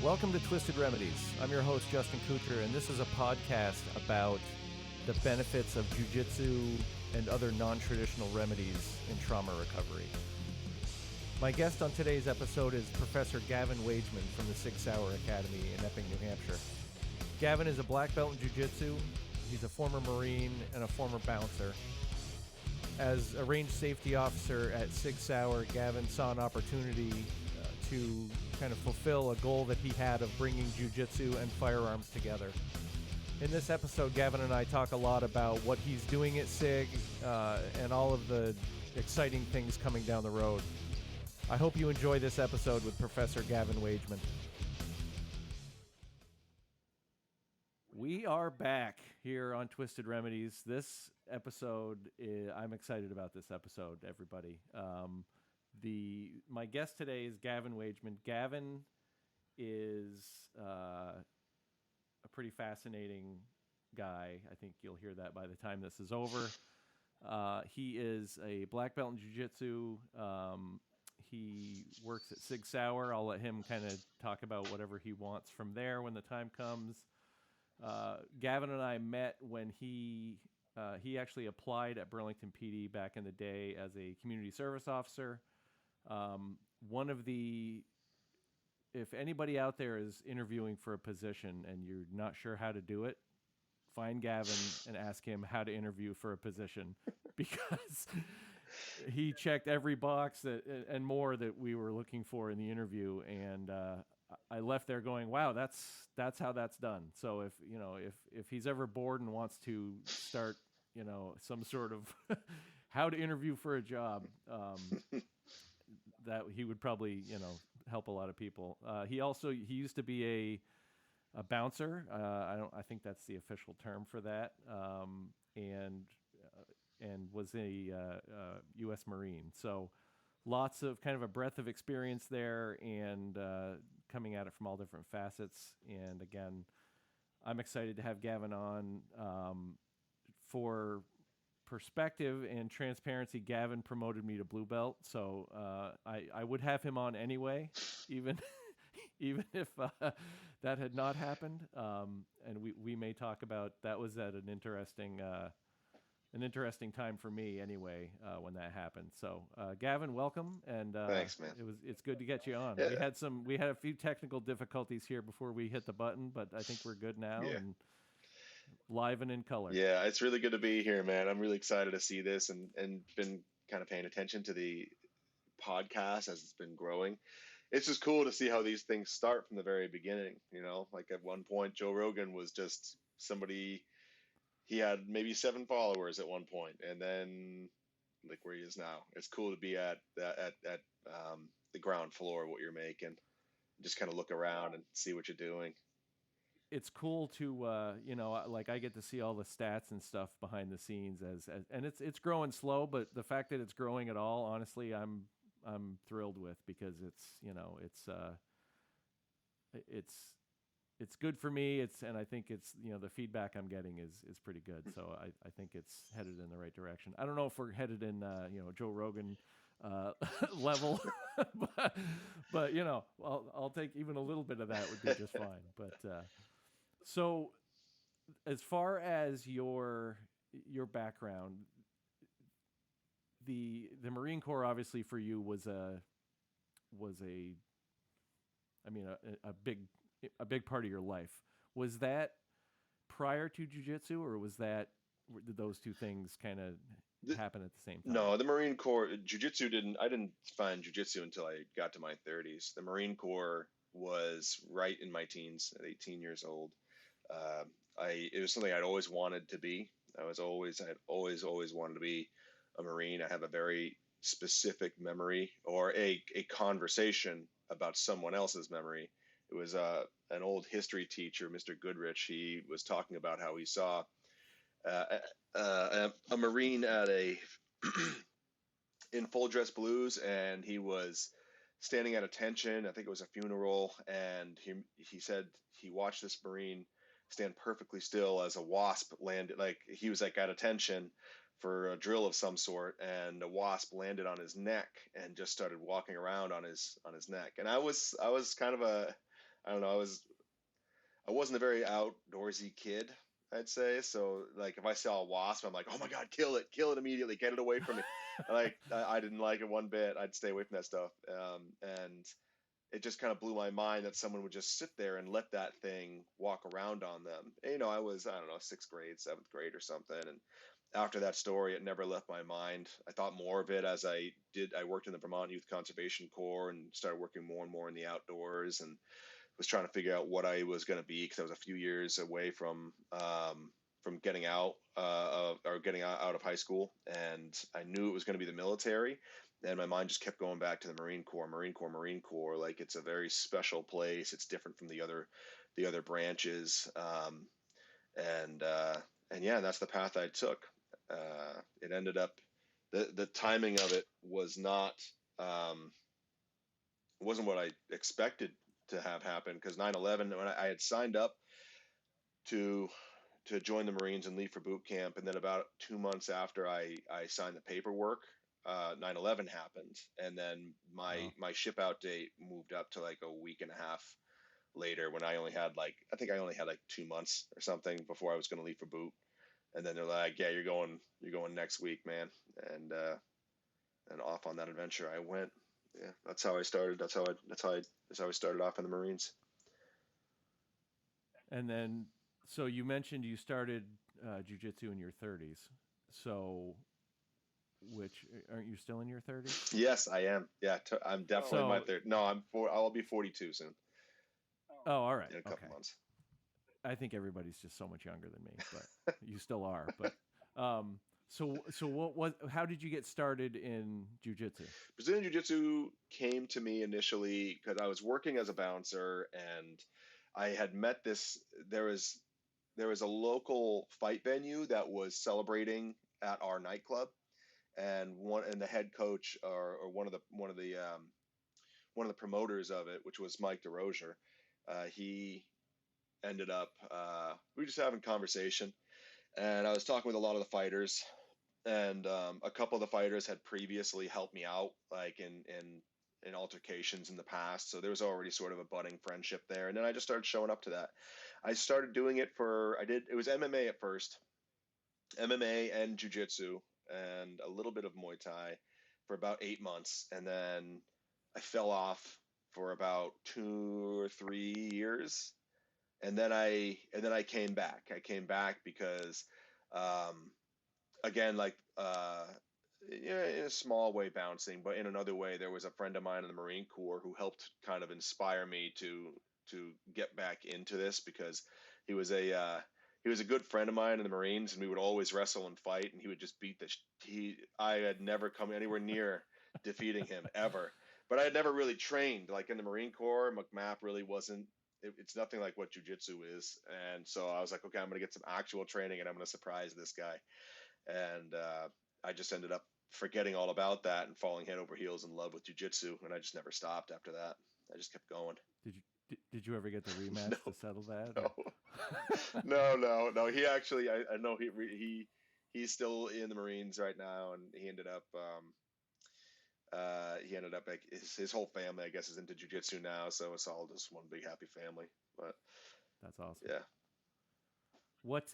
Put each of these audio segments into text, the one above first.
Welcome to Twisted Remedies. I'm your host, Justin Kucher, and this is a podcast about the benefits of Jiu Jitsu and other non-traditional remedies in trauma recovery. My guest on today's episode is Professor Gavin Wageman from the Sig Sauer Academy in Epping, New Hampshire. Gavin is a black belt in Jiu Jitsu. He's a former Marine and a former bouncer. As a range safety officer at Sig Sauer, Gavin saw an opportunity to kind of fulfill a goal that he had of bringing Jiu Jitsu and firearms together. In this episode, Gavin and I talk a lot about what he's doing at Sig and all of the exciting things coming down the road. I hope you enjoy this episode with Professor Gavin Wageman. We are back here on Twisted Remedies. This episode, I'm excited about this episode, everybody. My guest today is Gavin Wageman. Gavin is a pretty fascinating guy. I think you'll hear that by the time this is over. He is a black belt in Jiu Jitsu. He works at Sig Sauer. I'll let him kind of talk about whatever he wants from there when the time comes. Gavin and I met when he actually applied at Burlington PD back in the day as a community service officer. If anybody out there is interviewing for a position and you're not sure how to do it, find Gavin and ask him how to interview for a position, because he checked every box and more that we were looking for in the interview. And I left there going, wow, that's how that's done. So if he's ever bored and wants to start, some sort of how to interview for a job, that he would probably, help a lot of people. He used to be a bouncer. I think that's the official term for that. And was a U.S. Marine. So lots of kind of a breadth of experience there, and coming at it from all different facets. And again, I'm excited to have Gavin on. For perspective and transparency, Gavin promoted me to blue belt, so I would have him on anyway, even if that had not happened. And we may talk about that. Was at an interesting time for me anyway when that happened. So Gavin, welcome, and thanks, man. It's good to get you on. Yeah. We had a few technical difficulties here before we hit the button, but I think we're good now. Yeah. And live and in color. Yeah, it's really good to be here, man. I'm really excited to see this and been kind of paying attention to the podcast as it's been growing. It's just cool to see how these things start from the very beginning. Like at one point, Joe Rogan was just somebody, he had maybe 7 followers at one point, and then like where he is now. It's cool to be at the ground floor of what you're making. Just kind of look around and see what you're doing. It's cool to, like I get to see all the stats and stuff behind the scenes and it's growing slow, but the fact that it's growing at all, honestly, I'm thrilled with, because it's good for me. And I think it's, the feedback I'm getting is pretty good. So I think it's headed in the right direction. I don't know if we're headed in, Joe Rogan, level, but I'll take even a little bit of that would be just fine. But, so as far as your background, the Marine Corps obviously for you was a big part of your life. Was that prior to jiu-jitsu, or did those two things kind of happen at the same time? No, the Marine Corps, I didn't find jiu-jitsu until I got to my 30s. The Marine Corps was right in my teens at 18 years old. It was something I'd always wanted to be. I had always wanted to be a Marine. I have a very specific memory, or a conversation about someone else's memory. It was an old history teacher, Mr. Goodrich. He was talking about how he saw a Marine in full dress blues, and he was standing at attention. I think it was a funeral, and he said he watched this Marine stand perfectly still as a wasp landed. Like he was at attention for a drill of some sort, and a wasp landed on his neck and just started walking around on his neck. And I was kind of I don't know. I wasn't a very outdoorsy kid, I'd say. So like if I saw a wasp, I'm like, oh my God, kill it immediately, get it away from me. Like I didn't like it one bit. I'd stay away from that stuff. And it just kind of blew my mind that someone would just sit there and let that thing walk around on them. And, you know, I don't know, sixth grade, seventh grade or something. And after that story, it never left my mind. I thought more of it as I worked in the Vermont Youth Conservation Corps and started working more and more in the outdoors, and was trying to figure out what I was going to be, because I was a few years away from getting out or getting out of high school, and I knew it was going to be the military, and my mind just kept going back to the Marine Corps, Marine Corps, Marine Corps. Like it's a very special place. It's different from the other branches, and yeah, that's the path I took. It ended up the timing of it was not wasn't what I expected to have happen, because 9/11, when I had signed up to join the Marines and leave for boot camp, and then about 2 months after I signed the paperwork, 9/11 happened, and then my ship out date moved up to like a week and a half later, when I only had like 2 months or something before I was going to leave for boot. And then they're like, yeah, you're going next week, man. And off on that adventure I went. Yeah, that's how I started. That's how I started off in the Marines. And then, so you mentioned you started jiu-jitsu in your 30s. So, aren't you still in your 30s? Yes, I am. Yeah, I'm definitely in my third. No, I'll be 42 soon. Oh, all right. In a couple months. I think everybody's just so much younger than me, but you still are. But so how did you get started in jiu-jitsu? Brazilian jiu-jitsu came to me initially because I was working as a bouncer, and I had met there was a local fight venue that was celebrating at our nightclub, and the head coach or one of the promoters of it, which was Mike DeRozier, he ended up we were just having conversation, and I was talking with a lot of the fighters, and a couple of the fighters had previously helped me out, like in altercations in the past, so there was already sort of a budding friendship there. And then I just started showing up to that. I started doing it it was MMA at first, MMA and jiu-jitsu, and a little bit of Muay Thai for about 8 months, and then I fell off for about 2 or 3 years, and then I came back. I came back because, again, like in a small way bouncing, but in another way, there was a friend of mine in the Marine Corps who helped kind of inspire me to get back into this, because he was a good friend of mine in the Marines, and we would always wrestle and fight, and he would just beat I had never come anywhere near defeating him ever, but I had never really trained. Like in the Marine Corps, McMap really wasn't. It's nothing like what jiu-jitsu is. And so I was like, okay, I'm going to get some actual training, and I'm going to surprise this guy. And I just ended up forgetting all about that and falling head over heels in love with jiu-jitsu, and I just never stopped after that. I just kept going. Did you ever get the rematch to settle that? No. He actually, I know he's still in the Marines right now, and he ended up like his whole family, I guess, is into jiu-jitsu now, so it's all just one big happy family. But that's awesome. Yeah. What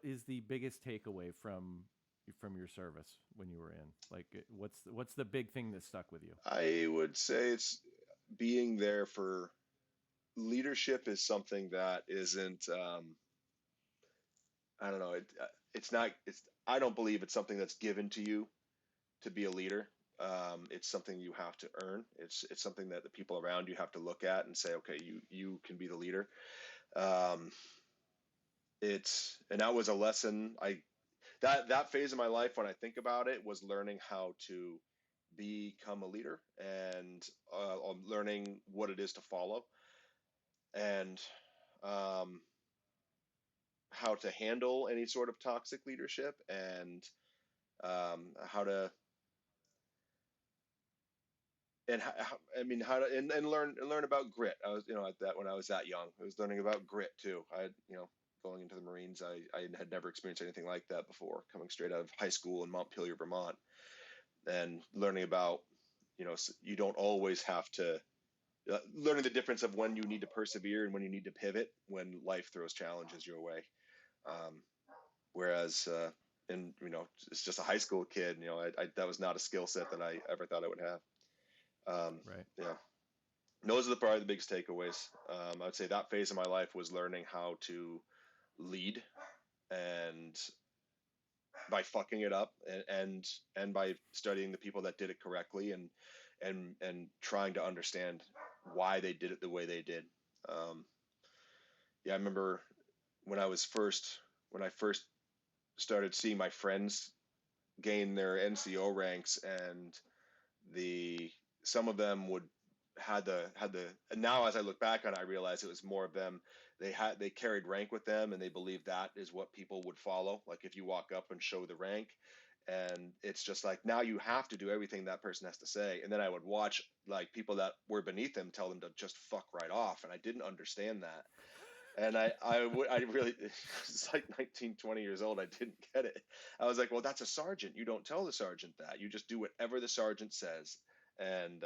is the biggest takeaway from your service when you were in? Like, what's the big thing that stuck with you? I would say it's being there for leadership is something that isn't. I don't know. It's not. I don't believe it's something that's given to you to be a leader. It's something you have to earn. It's something that the people around you have to look at and say, okay, you can be the leader. And that was a lesson. That phase of my life, when I think about it, was learning how to become a leader, and learning what it is to follow, and how to handle any sort of toxic leadership, and how to learn about grit. I was, when I was that young, I was learning about grit too. Going into the Marines, I had never experienced anything like that before, coming straight out of high school in Montpelier, Vermont, and learning about, you don't always have to learning the difference of when you need to persevere and when you need to pivot when life throws challenges your way. Um, whereas, and it's just a high school kid. That was not a skill set that I ever thought I would have. Right. Yeah. Those are probably the biggest takeaways. I would say that phase of my life was learning how to lead, and by fucking it up, and by studying the people that did it correctly, and trying to understand why they did it the way they did. Yeah, I remember when I first started seeing my friends gain their NCO ranks, and the some of them would had the and now as I look back on it, I realize it was more of them. They carried rank with them, and they believed that is what people would follow. Like if you walk up and show the rank, and it's just like, now you have to do everything that person has to say. And then I would watch like people that were beneath them tell them to just fuck right off, and I didn't understand that. And I really, it's like 19, 20 years old. I didn't get it. I was like, well, that's a sergeant. You don't tell the sergeant that. You just do whatever the sergeant says. And,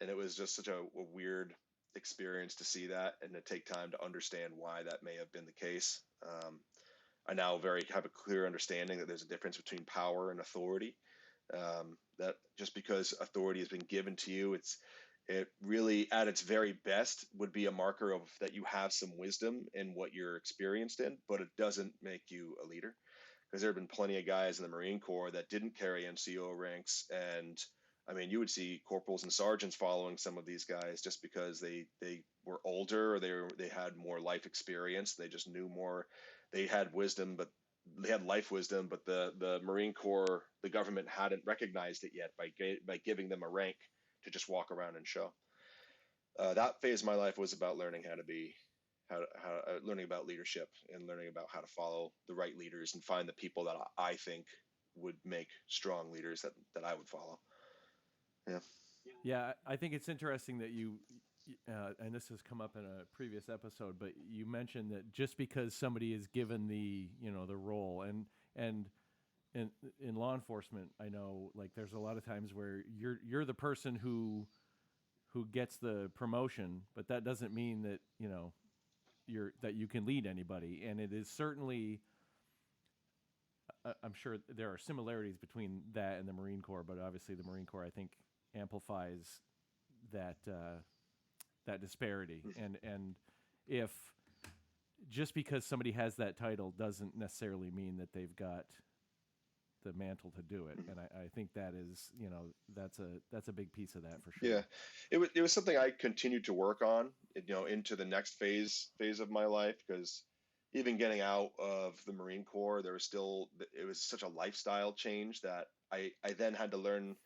and it was just such a weird experience to see that and to take time to understand why that may have been the case. I now have a clear understanding that there's a difference between power and authority. That just because authority has been given to you, it really, at its very best, would be a marker of that you have some wisdom in what you're experienced in, but it doesn't make you a leader. Because there have been plenty of guys in the Marine Corps that didn't carry NCO ranks, and I mean, you would see corporals and sergeants following some of these guys just because they were older, or they had more life experience. They just knew more. They had wisdom, but they had life wisdom. But the Marine Corps, the government hadn't recognized it yet by giving them a rank to just walk around and show. That phase of my life was about learning learning about leadership, and learning about how to follow the right leaders and find the people that I think would make strong leaders that I would follow. Yeah. Yeah, I think it's interesting that and this has come up in a previous episode, but you mentioned that just because somebody is given the role, and in law enforcement, I know like there's a lot of times where you're the person who gets the promotion, but that doesn't mean that that you can lead anybody, and it is certainly. I'm sure there are similarities between that and the Marine Corps, but obviously the Marine Corps, I think, amplifies that that disparity. And if just because somebody has that title doesn't necessarily mean that they've got the mantle to do it. And I think that is, that's a big piece of that for sure. Yeah, it was something I continued to work on, into the next phase of my life, because even getting out of the Marine Corps, it was such a lifestyle change that I then had to learn.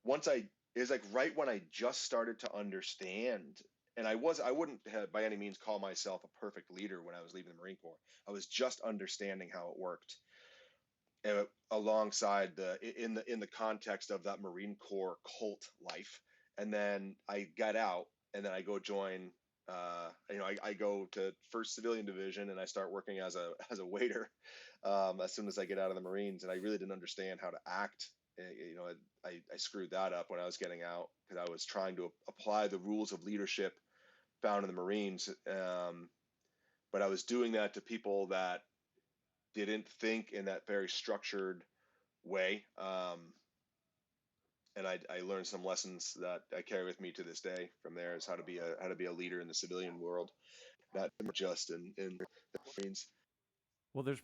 It was like right when I just started to understand, and I wouldn't have by any means call myself a perfect leader when I was leaving the Marine Corps. I was just understanding how it worked, alongside in the context of that Marine Corps cult life. And then I got out, and then I go join. I go to First Civilian Division, and I start working as a waiter as soon as I get out of the Marines. And I really didn't understand how to act. I screwed that up when I was getting out, because I was trying to apply the rules of leadership found in the Marines, but I was doing that to people that didn't think in that very structured way. And I learned some lessons that I carry with me to this day from there, is how to be a leader in the civilian world, not just in the Marines. Well, there's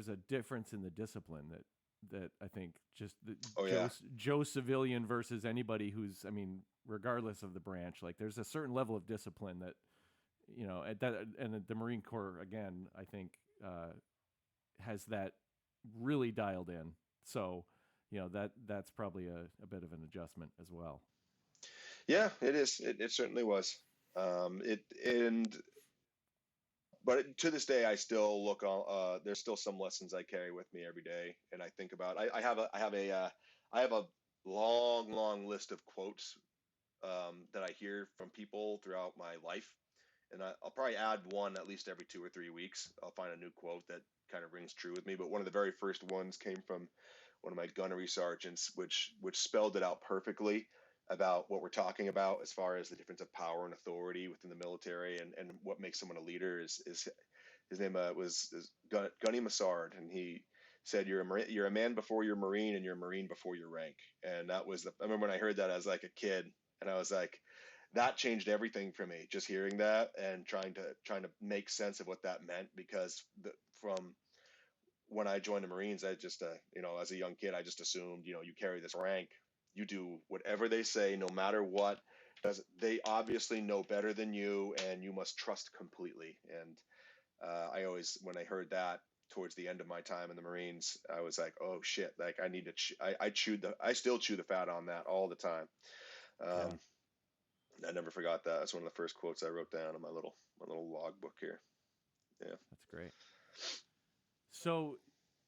a difference in the discipline that I think just Oh, yeah. Joe civilian versus anybody who's, I mean, regardless of the branch, like there's a certain level of discipline that, and the Marine Corps, again, I think, has that really dialed in. So, that's probably a bit of an adjustment as well. Yeah, it is. It certainly was. But to this day, I still look on. There's still some lessons I carry with me every day, and I think about. I have a long list of quotes that I hear from people throughout my life, and I'll probably add one at least every 2 or 3 weeks. I'll find a new quote that kind of rings true with me. But one of the very first ones came from one of my gunnery sergeants, which spelled it out perfectly. about what we're talking about as far as the difference of power and authority within the military, and what makes someone a leader is his name was Gunny Massard, and he said you're a man before you're a Marine, and you're a Marine before your rank. And that was I remember when I heard that as like a kid, and I was like, that changed everything for me. Just hearing that and trying to make sense of what that meant, because from when I joined the Marines, I just as a young kid, I just assumed you carry this rank, you do whatever they say, no matter what. They obviously know better than you, and you must trust completely. And I always, when I heard that towards the end of my time in the Marines, I was like, oh shit, like I need to, I still chew the fat on that all the time. Yeah, I never forgot that. That's one of the first quotes I wrote down in my little logbook here. Yeah. that's great. So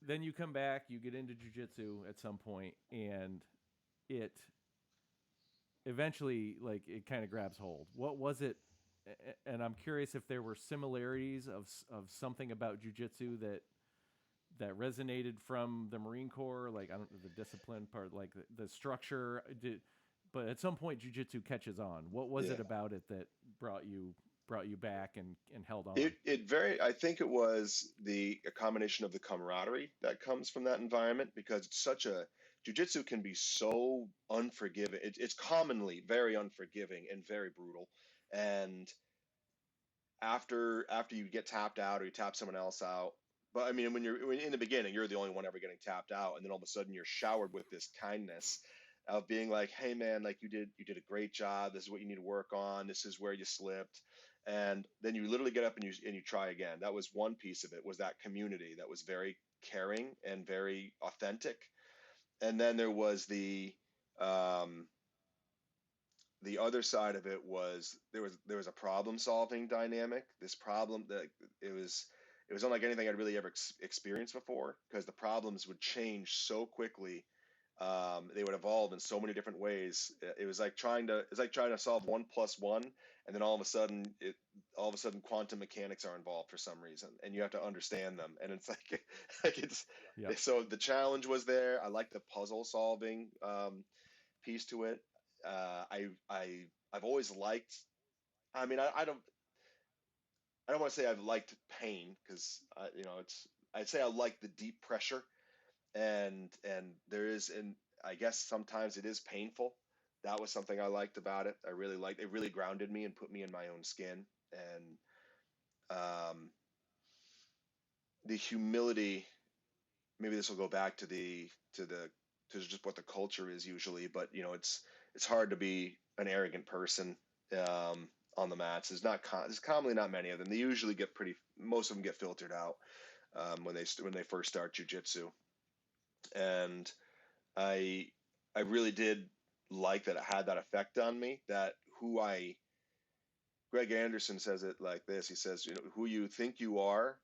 then you come back, you get into jiu-jitsu at some point, and it eventually, like, it kind of grabs hold. What was it? And I'm curious if there were similarities of something about jiu-jitsu that resonated from the Marine Corps, like, I don't know, the discipline part, like the structure. But at some point, jiu-jitsu catches on. What was it about it that brought you back and held on? I think it was a combination of the camaraderie that comes from that environment, because it's jiu-jitsu can be so unforgiving. It's commonly very unforgiving and very brutal. And after you get tapped out, or you tap someone else out, but I mean, when in the beginning, you're the only one ever getting tapped out, and then all of a sudden you're showered with this kindness of being like, hey man, like you did a great job. This is what you need to work on. This is where you slipped. And then you literally get up and you try again. That was one piece of it, was that community that was very caring and very authentic. And then there was the other side of it was there was a problem solving dynamic. This problem that it was unlike anything I'd really ever experienced before, because the problems would change so quickly. They would evolve in so many different ways. It was like trying to solve 1+1, and then all of a sudden quantum mechanics are involved for some reason, and you have to understand them. And it's like, so the challenge was there. I like the puzzle solving piece to it. I've always liked. I mean, I don't want to say I've liked pain, because I'd say I like the deep pressure, and there is, and I guess sometimes it is painful. That was something I liked about it. I really liked it. Really grounded me and put me in my own skin. And the humility. Maybe this will go back to just what the culture is usually, but it's hard to be an arrogant person on the mats. There's commonly not many of them. They usually most of them get filtered out when they first start jiu-jitsu. And I really did like that it had that effect on me. That Greg Anderson says it like this. He says, who you think you are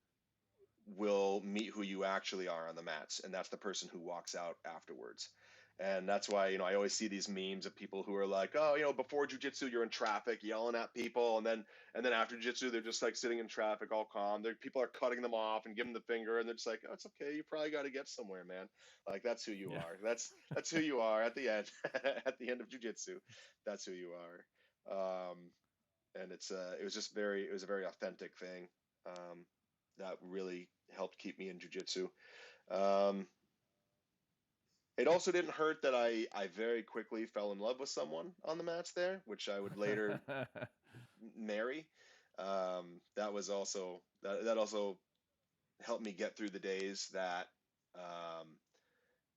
will meet who you actually are on the mats, and that's the person who walks out afterwards. And that's why, I always see these memes of people who are like, oh, before jiu-jitsu, you're in traffic yelling at people. And then after jiu-jitsu, they're just like sitting in traffic, all calm. People are cutting them off and giving the finger. And they're just like, oh, it's okay. You probably got to get somewhere, man. Like, that's who you are. That's who you are at the end, at the end of jiu-jitsu. That's who you are. And it was a very authentic thing. That really helped keep me in jiu-jitsu. It also didn't hurt that I very quickly fell in love with someone on the mats there, which I would later marry. That was also that also helped me get through the days that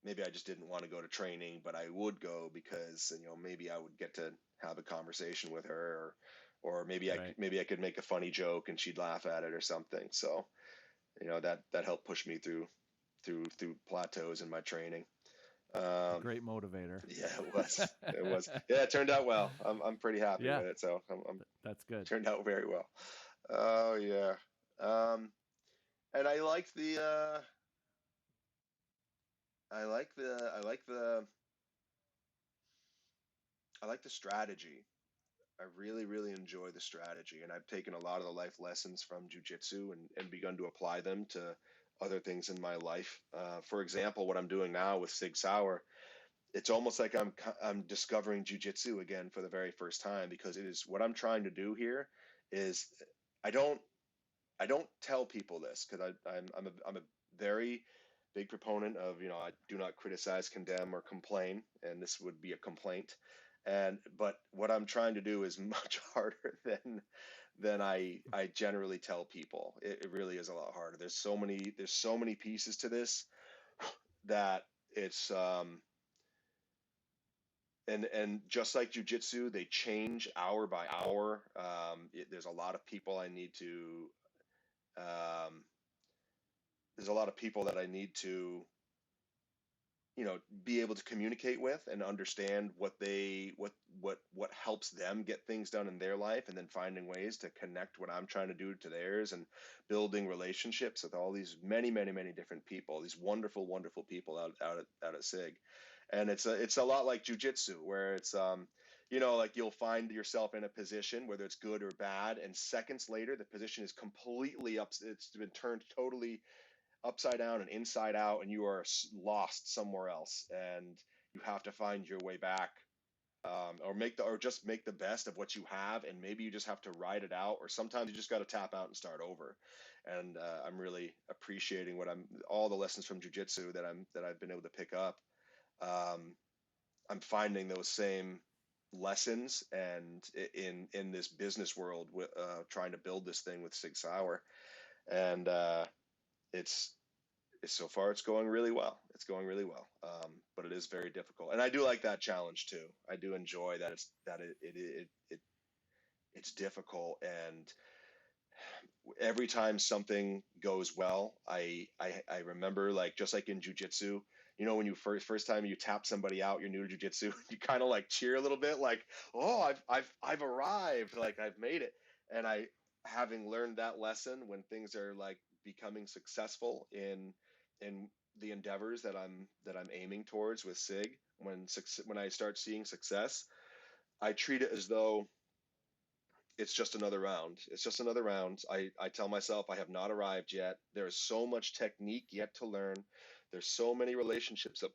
maybe I just didn't want to go to training, but I would go because maybe I would get to have a conversation with her, or maybe I could make a funny joke and she'd laugh at it or something. So that helped push me through plateaus in my training. Great motivator. Yeah, it was. It was. Yeah, it turned out well. I'm pretty happy with it. So that's good. Turned out very well. Oh yeah. And I liked the strategy. I really, really enjoy the strategy, and I've taken a lot of the life lessons from jiu-jitsu and begun to apply them to other things in my life. For example, what I'm doing now with Sig Sauer it's almost like I'm discovering jujitsu again for the very first time, because it is what I'm trying to do here is I don't I don't tell people this, because I'm a very big proponent of, I do not criticize, condemn, or complain, and this would be a complaint. But what I'm trying to do is much harder than I generally tell people. It really is a lot harder. There's so many pieces to this that it's and just like jujitsu, they change hour by hour. There's a lot of people I need to um, there's a lot of people that I need to, be able to communicate with and understand what helps them get things done in their life, and then finding ways to connect what I'm trying to do to theirs, and building relationships with all these many, many, many different people, these wonderful, wonderful people out at SIG. And it's a lot like jujitsu, where it's like you'll find yourself in a position, whether it's good or bad, and seconds later the position is completely up. It's been turned totally upside down and inside out, and you are lost somewhere else, and you have to find your way back, or just make the best of what you have, and maybe you just have to ride it out, or sometimes you just got to tap out and start over. And I'm really appreciating all the lessons from jujitsu that I've been able to pick up. I'm finding those same lessons and in this business world, with trying to build this thing with Sig Sauer. And it's so far it's going really well. It's going really well, but it is very difficult, and I do like that challenge too. I do enjoy that it's difficult, and every time something goes well, I remember, like, just like in jujitsu, when you first time you tap somebody out, you're new to jujitsu, you kind of like cheer a little bit, like, oh, I've arrived, like I've made it. And having learned that lesson, when things are like becoming successful in the endeavors that I'm aiming towards with SIG, when I start seeing success, I treat it as though it's just another round. It's just another round. I tell myself I have not arrived yet. There's so much technique yet to learn. There's so many relationships that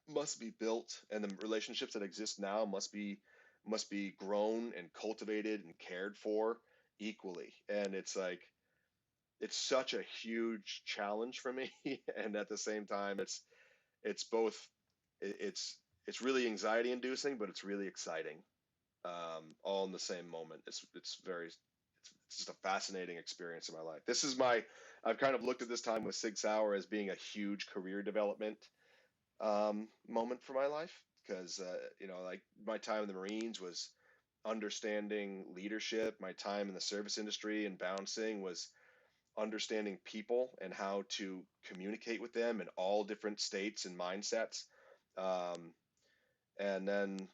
must be built, and the relationships that exist now must be grown and cultivated and cared for equally. And it's like, it's such a huge challenge for me, and at the same time, it's both. It's really anxiety inducing, but it's really exciting, all in the same moment. It's just a fascinating experience in my life. I've kind of looked at this time with Sig Sauer as being a huge career development moment for my life, because like, my time in the Marines was understanding leadership. My time in the service industry and bouncing was understanding people and how to communicate with them in all different states and mindsets. And then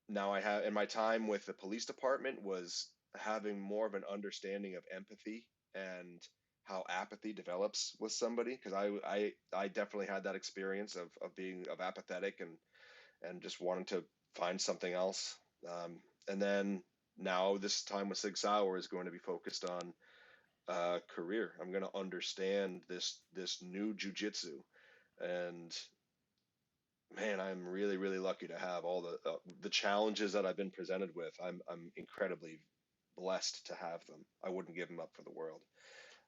now and my time with the police department was having more of an understanding of empathy and how apathy develops with somebody, because I definitely had that experience of being apathetic and just wanting to find something else. And then now this time with Sig Sauer is going to be focused on career. I'm going to understand this new jujitsu, and man, I'm really, really lucky to have all the challenges that I've been presented with. I'm incredibly blessed to have them. I wouldn't give them up for the world.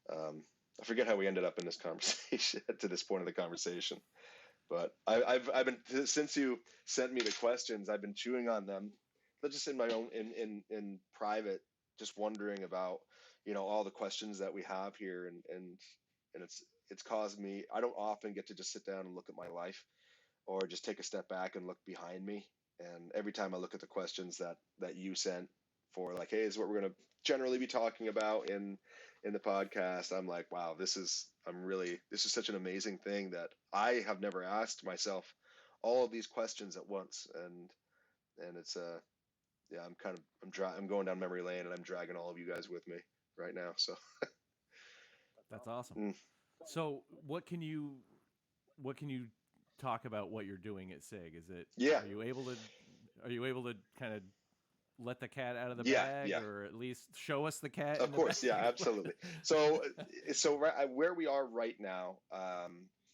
I forget how we ended up in this conversation to this point of the conversation, but I've been, since you sent me the questions, I've been chewing on them, but just in my own in private, just wondering about all the questions that we have here, and it's caused me. I don't often get to just sit down and look at my life, or just take a step back and look behind me. And every time I look at the questions that you sent for, like, hey, this is what we're going to generally be talking about in the podcast, I'm like, wow, this is such an amazing thing that I have never asked myself all of these questions at once. And it's yeah, I'm going down memory lane, and I'm dragging all of you guys with me right now. So That's awesome. So what can you talk about what you're doing at SIG? Is it, yeah, are you able to kind of let the cat out of the yeah, bag, yeah. or at least show us the cat? Of course, yeah, absolutely. So where we are right now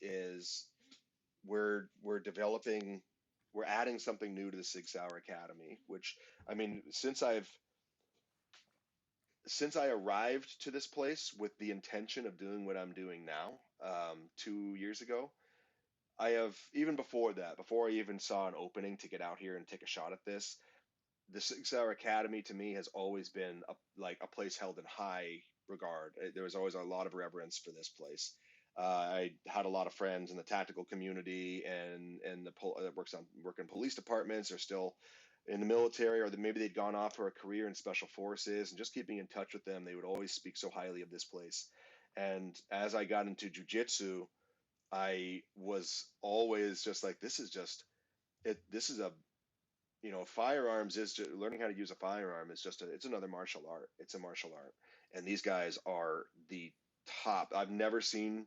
is we're developing we're adding something new to the Sig Sauer Academy, which, I mean, since I arrived to this place with the intention of doing what I'm doing now, 2 years ago, I have, even before that, before I even saw an opening to get out here and take a shot at this, the Sig Sauer Academy to me has always been like a place held in high regard. There was always a lot of reverence for this place. I had a lot of friends in the tactical community and that work in police departments, or still in the military, or that maybe they'd gone off for a career in special forces, and just keeping in touch with them, they would always speak so highly of this place. And as I got into jujitsu, I was always just like, this is just it. This is a firearms is just, learning how to use a firearm is just it's another martial art. It's a martial art, and these guys are the top. I've never seen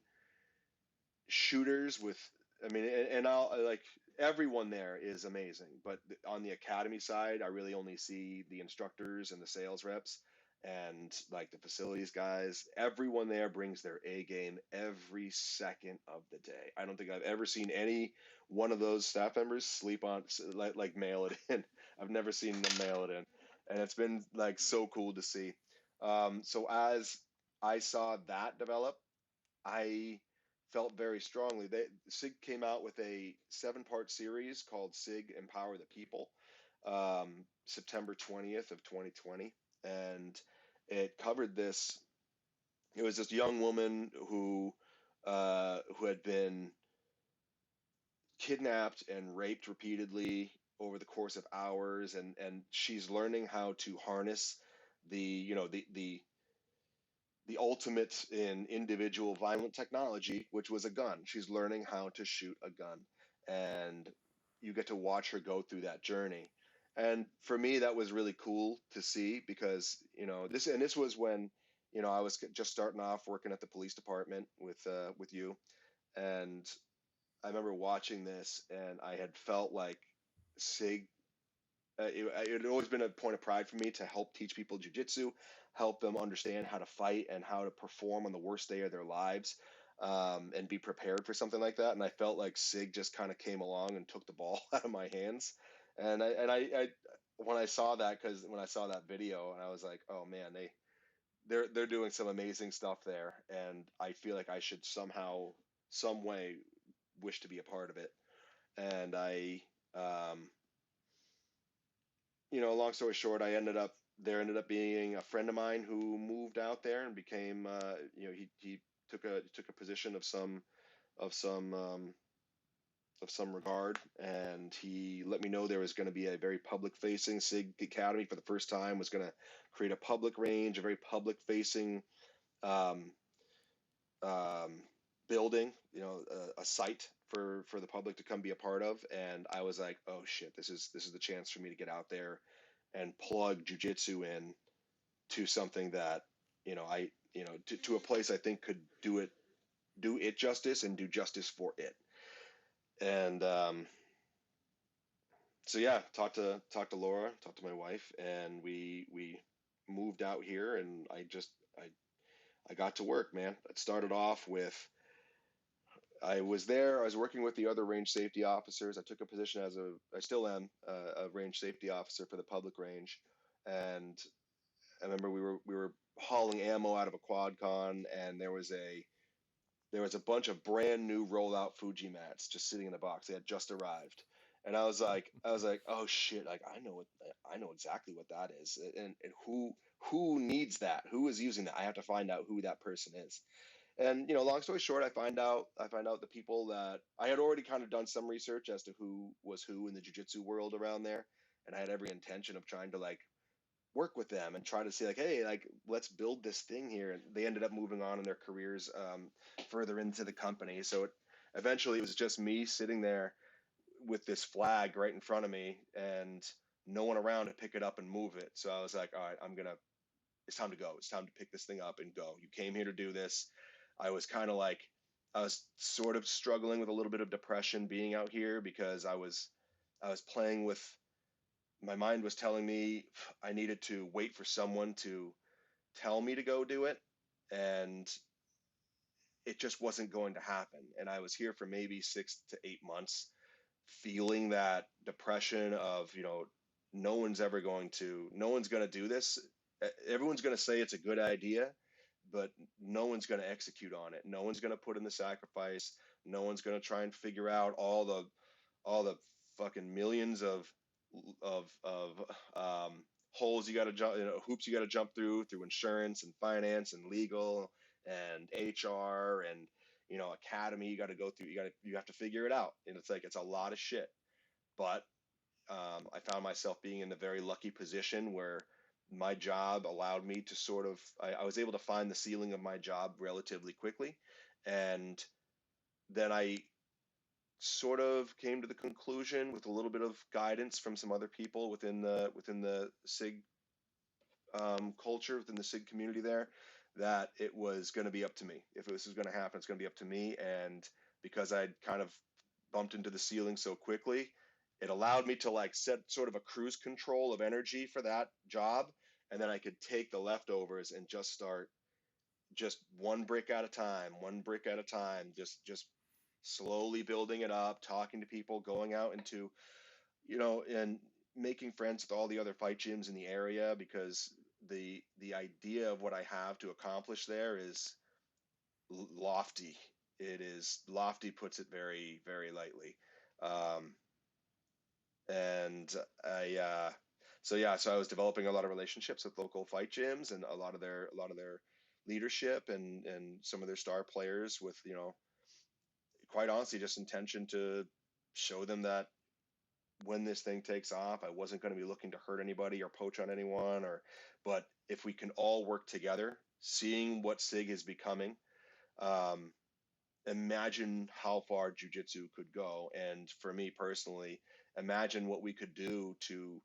shooters with. I mean, and I'll like everyone there is amazing, but on the academy side, I really only see the instructors and the sales reps and like the facilities guys. Everyone there brings their A game every second of the day. I don't think I've ever seen any one of those staff members sleep on like mail it in. I've never seen them mail it in, and it's been like so cool to see. So as I saw that develop, I felt very strongly. SIG came out with a 7-part series called SIG Empower the People, September 20th of 2020, and it covered this. It was this young woman who had been kidnapped and raped repeatedly over the course of hours, and she's learning how to harness the ultimate in individual violent technology, which was a gun. She's learning how to shoot a gun, and you get to watch her go through that journey. And for me, that was really cool to see, because this was when I was just starting off working at the police department with you, and I remember watching this, and I had felt like SIG. It had always been a point of pride for me to help teach people jujitsu, help them understand how to fight and how to perform on the worst day of their lives, and be prepared for something like that. And I felt like SIG just kind of came along and took the ball out of my hands. And I when I saw that, because when I saw that video, and I was like, oh man, they're doing some amazing stuff there, and I feel like I should somehow, some way, wish to be a part of it. And long story short, there ended up being a friend of mine who moved out there and became, he took a position of some regard, and he let me know there was going to be a very public facing SIG Academy for the first time, was going to create a public range, a very public facing um, building, a site for the public to come be a part of. And I was like, oh shit, this is the chance for me to get out there and plug jujitsu in to something that to a place I think could do it justice and do justice for it. And so yeah, talked to Laura, talked to my wife, and we moved out here, and I got to work, man. It started off with, I was working with the other range safety officers. I took a position I still am a range safety officer for the public range. And I remember we were hauling ammo out of a quad con, and there was a bunch of brand new rollout Fuji mats just sitting in the box. They had just arrived. And I was like, oh shit, like I know exactly what that is. And who needs that? Who is using that? I have to find out who that person is. And long story short, I find out the people that I had already kind of done some research as to who was who in the jiu-jitsu world around there, and I had every intention of trying to like work with them and try to see like, hey, like let's build this thing here. And they ended up moving on in their careers further into the company. So eventually it was just me sitting there with this flag right in front of me, and no one around to pick it up and move it. So I was like, all right, it's time to go. It's time to pick this thing up and go. You came here to do this. I was sort of struggling with a little bit of depression being out here, because I was playing with, my mind was telling me I needed to wait for someone to tell me to go do it, and it just wasn't going to happen. And I was here for maybe 6 to 8 months feeling that depression of, no one's going to do this. Everyone's going to say it's a good idea, but no one's going to execute on it. No one's going to put in the sacrifice. No one's going to try and figure out all the fucking millions of holes you got to jump, hoops you got to jump through insurance and finance and legal and HR and academy you got to go through. You have to figure it out, and it's a lot of shit. But I found myself being in a very lucky position where my job allowed me to I was able to find the ceiling of my job relatively quickly, and then I sort of came to the conclusion, with a little bit of guidance from some other people within the SIG culture, within the SIG community there, that it was going to be up to me. If this was going to happen, it's going to be up to me. And because I'd kind of bumped into the ceiling so quickly, it allowed me to set sort of a cruise control of energy for that job. And then I could take the leftovers and just start just one brick at a time, just slowly building it up, talking to people, going out into, and making friends with all the other fight gyms in the area, because the idea of what I have to accomplish there is lofty. It is lofty, puts it very, very lightly. And so I was developing a lot of relationships with local fight gyms and a lot of their leadership and some of their star players, with quite honestly just intention to show them that when this thing takes off, I wasn't going to be looking to hurt anybody or poach on anyone, but if we can all work together, seeing what SIG is becoming, imagine how far jiu-jitsu could go. And for me personally, imagine what we could do to,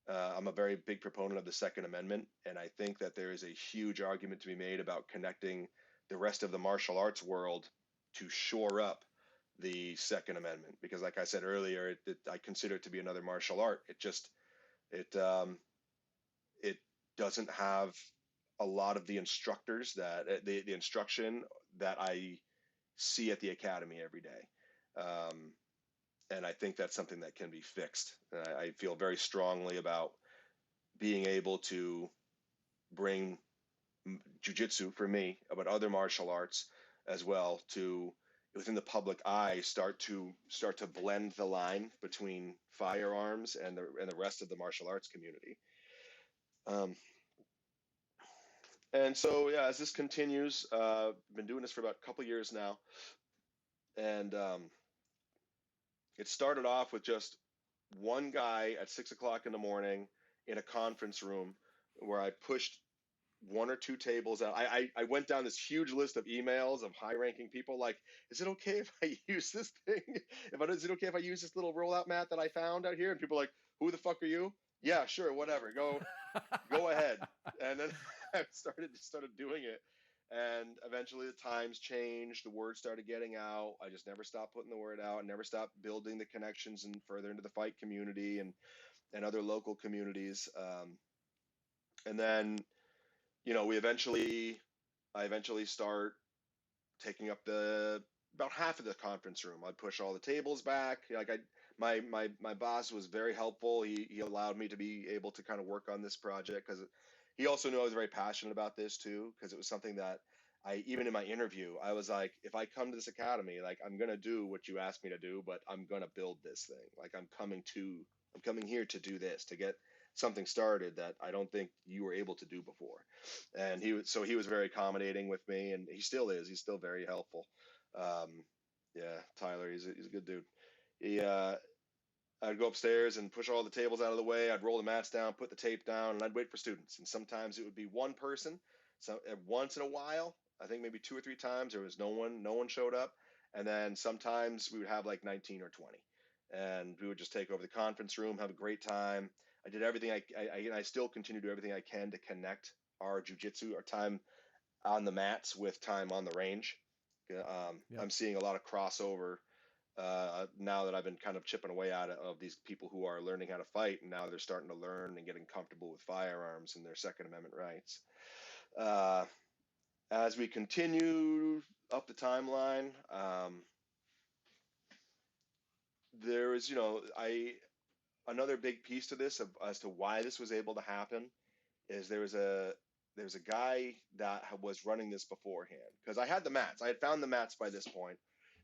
I'm a very big proponent of the Second Amendment, and I think that there is a huge argument to be made about connecting the rest of the martial arts world to shore up the Second Amendment, because like I said earlier, I consider it to be another martial art. It doesn't have a lot of the instructors that the instruction that I see at the academy every day. And I think that's something that can be fixed. I feel very strongly about being able to bring jiu-jitsu, for me, but other martial arts as well, to within the public eye, start to blend the line between firearms and the rest of the martial arts community. And so, yeah, as this continues, I've been doing this for about a couple years now, and it started off with just one guy at 6 o'clock in the morning in a conference room where I pushed one or two tables out. I went down this huge list of emails of high-ranking people, like, is it okay if I use this thing? Is it okay if I use this little rollout mat that I found out here? And people are like, who the fuck are you? Yeah, sure, whatever. Go ahead. And then I started doing it. And eventually the times changed. The word started getting out. I just never stopped putting the word out, never stopped building the connections and further into the fight community and other local communities. And then, I eventually start taking up about half of the conference room. I'd push all the tables back. My boss was very helpful. He allowed me to be able to kind of work on this project, because he also knew I was very passionate about this too, because it was something that even in my interview, I was like, if I come to this academy, I'm going to do what you asked me to do, but I'm going to build this thing. I'm coming here to do this, to get something started that I don't think you were able to do before. And he was very accommodating with me, and he still is. He's still very helpful. Yeah, Tyler, he's a good dude. I'd go upstairs and push all the tables out of the way. I'd roll the mats down, put the tape down, and I'd wait for students. And sometimes it would be one person. So once in a while, I think maybe 2 or 3 times, there was no one showed up. And then sometimes we would have 19 or 20. And we would just take over the conference room, have a great time. I did everything I still continue to do everything I can to connect our jiu-jitsu, our time on the mats, with time on the range. Yep. I'm seeing a lot of crossover now that I've been kind of chipping away at it, of these people who are learning how to fight, and now they're starting to learn and getting comfortable with firearms and their Second Amendment rights. As we continue up the timeline, there was, another big piece to this as to why this was able to happen is there's a guy that was running this beforehand, because I had the mats. I had found the mats by this point,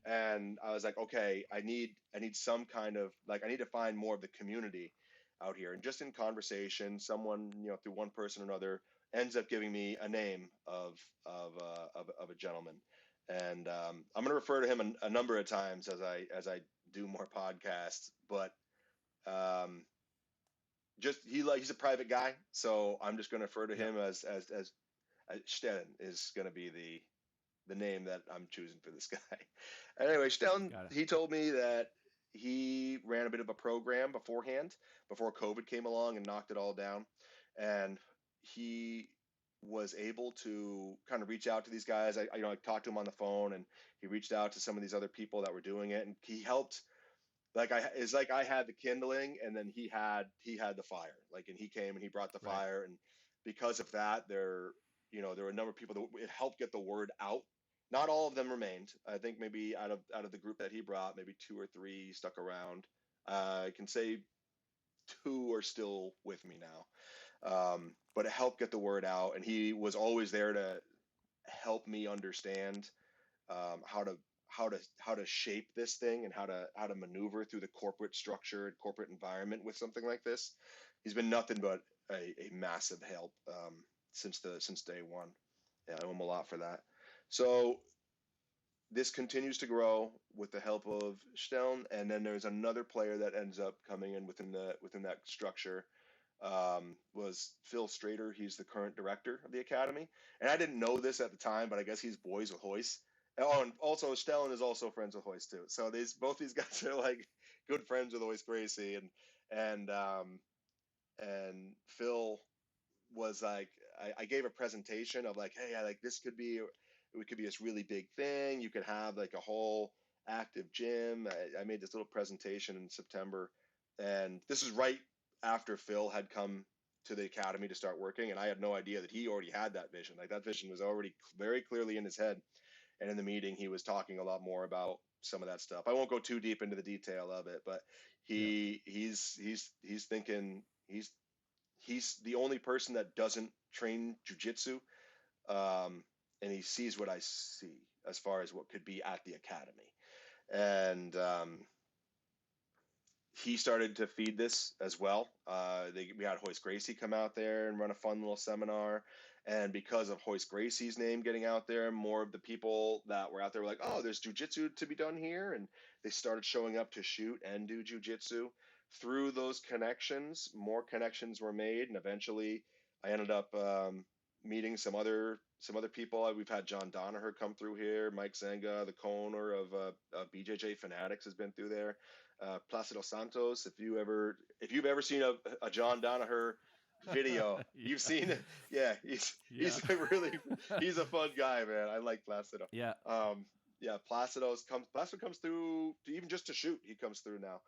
and I was like, okay, I need some kind of, like, I need to find more of the community out here. And just in conversation, someone, through one person or another, ends up giving me a name of a gentleman, and I'm going to refer to him a number of times as I do more podcasts, but just he's a private guy, so I'm just going to refer to him as Stellen is going to be the name that I'm choosing for this guy. Anyway, Stellen, he told me that he ran a bit of a program beforehand, before COVID came along and knocked it all down, and he was able to kind of reach out to these guys. I talked to him on the phone, and he reached out to some of these other people that were doing it, and he helped. It's like I had the kindling, and then he had the fire. And he came and he brought the fire, and because of that, there were a number of people that it helped get the word out. Not all of them remained. I think maybe out of the group that he brought, maybe 2 or 3 stuck around. I can say 2 are still with me now, but it helped get the word out, and he was always there to help me understand how to shape this thing, and how to maneuver through the corporate structure and corporate environment with something like this. He's been nothing but a massive help since day one. Yeah, I owe him a lot for that. So this continues to grow with the help of Stellen, and then there's another player that ends up coming in within that structure. Was Phil Strader. He's the current director of the academy, and I didn't know this at the time, but I guess he's boys with Hoist. Oh, and also Stellen is also friends with Hoist too. So both these guys are like good friends with Hoist Gracie, and Phil was like, I gave a presentation of like, hey, this could be this really big thing. You could have like a whole active gym. I made this little presentation in September, and this is right after Phil had come to the academy to start working, and I had no idea that he already had that vision. Like, that vision was already very clearly in his head. And in the meeting, he was talking a lot more about some of that stuff. I won't go too deep into the detail of it, but he's thinking he's the only person that doesn't train jiu-jitsu, and he sees what I see as far as what could be at the academy. And he started to feed this as well. We had Hoist Gracie come out there and run a fun little seminar. And because of Hoist Gracie's name getting out there, more of the people that were out there were like, oh, there's jiu-jitsu to be done here. And they started showing up to shoot and do jiu-jitsu. Through those connections, more connections were made. And eventually I ended up meeting some other people. We've had John Donaher come through here. Mike Zenga, the co-owner of BJJ Fanatics, has been through there. Placido Santos, if you've ever seen a John Donaher video, you've seen it. Yeah, he's a fun guy, man. I like Placido. Placido comes through even just to shoot. He comes through now.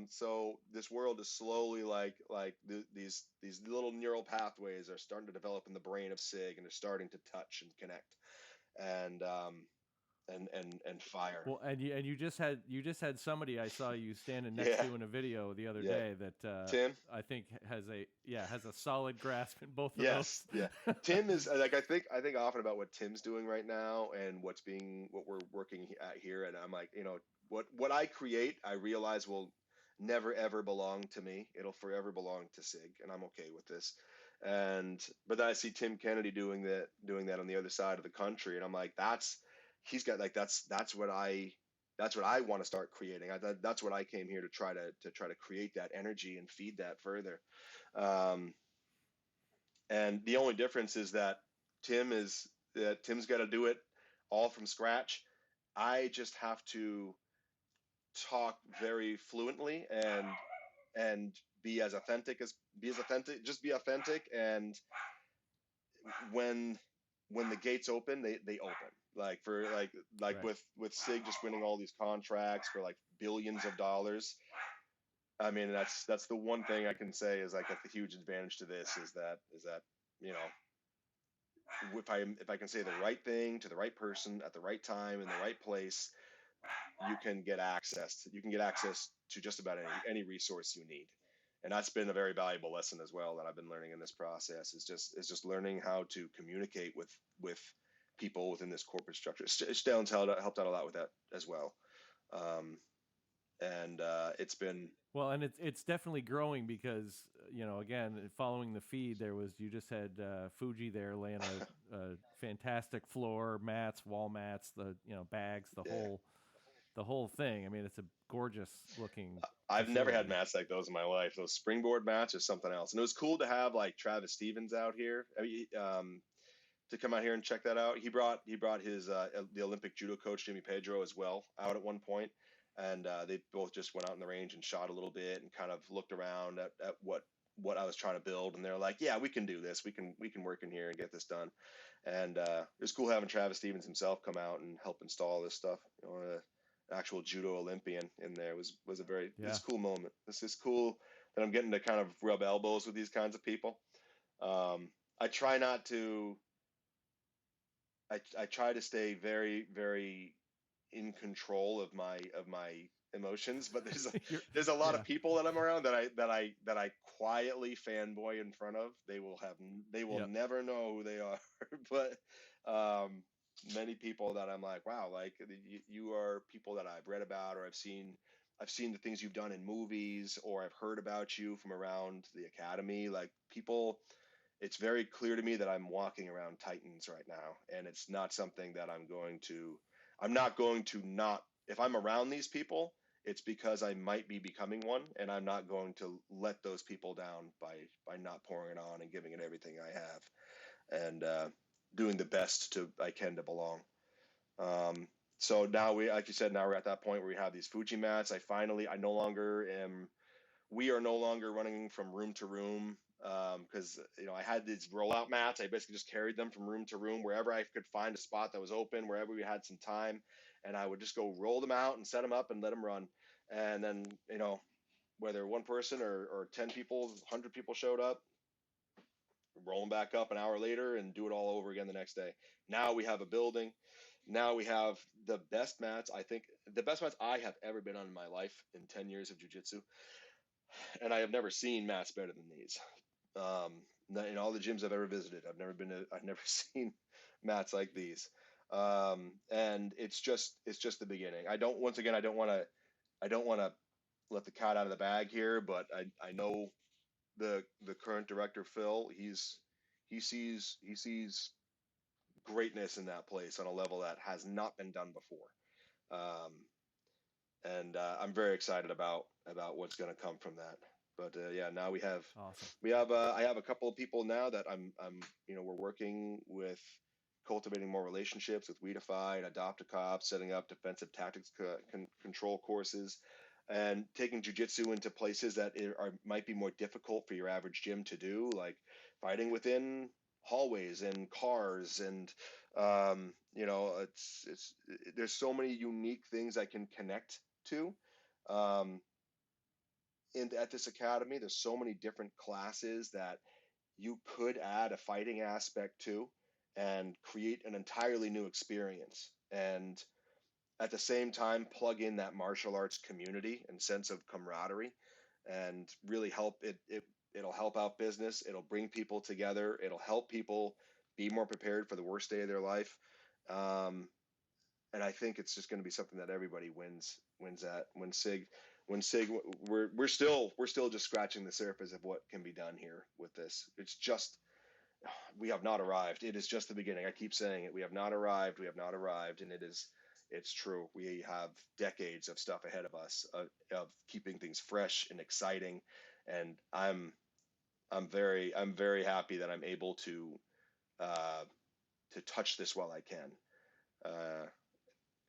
So this world is slowly these little neural pathways are starting to develop in the brain of Sig, and they're starting to touch and connect, and fire. Well, and you just had somebody I saw you standing next to in a video the other day that Tim, I think has a solid grasp in both of those. Yeah. Tim is like, I think often about what Tim's doing right now and what we're working at here, and I'm like, what I create, I realize will never ever belong to me. It'll forever belong to Sig, and I'm okay with this. But then I see Tim Kennedy doing that on the other side of the country, and I'm like, that's what I want to start creating. That's what I came here to try to create, that energy and feed that further. And the only difference is that Tim's got to do it all from scratch. I just have to talk very fluently and be authentic. Just be authentic. And when the gates open, they open. With Sig just winning all these contracts for like billions of dollars. I mean, that's the one thing I can say is like that's the huge advantage to this is that if I can say the right thing to the right person at the right time in the right place, you can get access. You can get access to just about any resource you need, and that's been a very valuable lesson as well that I've been learning in this process. Is just learning how to communicate with people within this corporate structure. Stellan's helped out a lot with that as well, and it's been. Well, and it's definitely growing because again, following the feed, you just had Fuji there laying a fantastic floor, mats, wall mats, the bags, the whole thing. I mean, it's a gorgeous looking I've never had facility. mats like those in my life. Those springboard mats are something else, and it was cool to have like Travis Stevens out here. I mean, to come out here and check that out. He brought his the Olympic judo coach Jimmy Pedro as well out at one point, and they both just went out in the range and shot a little bit and kind of looked around at what I was trying to build, and they're like, yeah, we can do this. We can work in here and get this done. And it was cool having Travis Stevens himself come out and help install this stuff. An actual judo Olympian in there was a very it's a cool moment. This is cool that I'm getting to kind of rub elbows with these kinds of people. I try not to. I try to stay very, very in control of my emotions, but there's a lot of people that I'm around that I quietly fanboy in front of. They will never know who they are, but many people that I'm like, wow, like you are people that I've read about or I've seen the things you've done in movies, or I've heard about you from around the academy. Like people, it's very clear to me that I'm walking around Titans right now, and it's not something that I'm not going to not, if I'm around these people, it's because I might be becoming one, and I'm not going to let those people down by not pouring it on and giving it everything I have, and doing the best I can to belong. So now like you said, now we're at that point where we have these Fuji mats. We are no longer running from room to room, because I had these rollout mats. I basically just carried them from room to room wherever I could find a spot that was open, wherever we had some time, and I would just go roll them out and set them up and let them run. And then whether one person or 10 people, 100 people showed up, roll them back up an hour later and do it all over again the next day. Now we have a building. Now we have the best mats. I think the best mats I have ever been on in my life in 10 years of jiu-jitsu. And I have never seen mats better than these. In all the gyms I've ever visited, I've never seen mats like these. And it's just the beginning. I don't want to let the cat out of the bag here, but I know the current director, Phil, he sees greatness in that place on a level that has not been done before. And I'm very excited about what's going to come from that. But yeah, now we have awesome. I have a couple of people now that I'm we're working with, cultivating more relationships with Weedify, Adopt a Cop, setting up defensive tactics control courses, and taking jiu-jitsu into places that might be more difficult for your average gym to do, like fighting within hallways and cars, and there's so many unique things I can connect to. At this academy, there's so many different classes that you could add a fighting aspect to and create an entirely new experience, and at the same time plug in that martial arts community and sense of camaraderie, and really help it'll help out business. It'll bring people together. It'll help people be more prepared for the worst day of their life. And I think it's just going to be something that everybody wins at. When Sig, we're still just scratching the surface of what can be done here with this. It's just, we have not arrived. It is just the beginning. I keep saying it. We have not arrived. We have not arrived. And it's true. We have decades of stuff ahead of us, of keeping things fresh and exciting. And I'm very happy that I'm able to touch this while I can.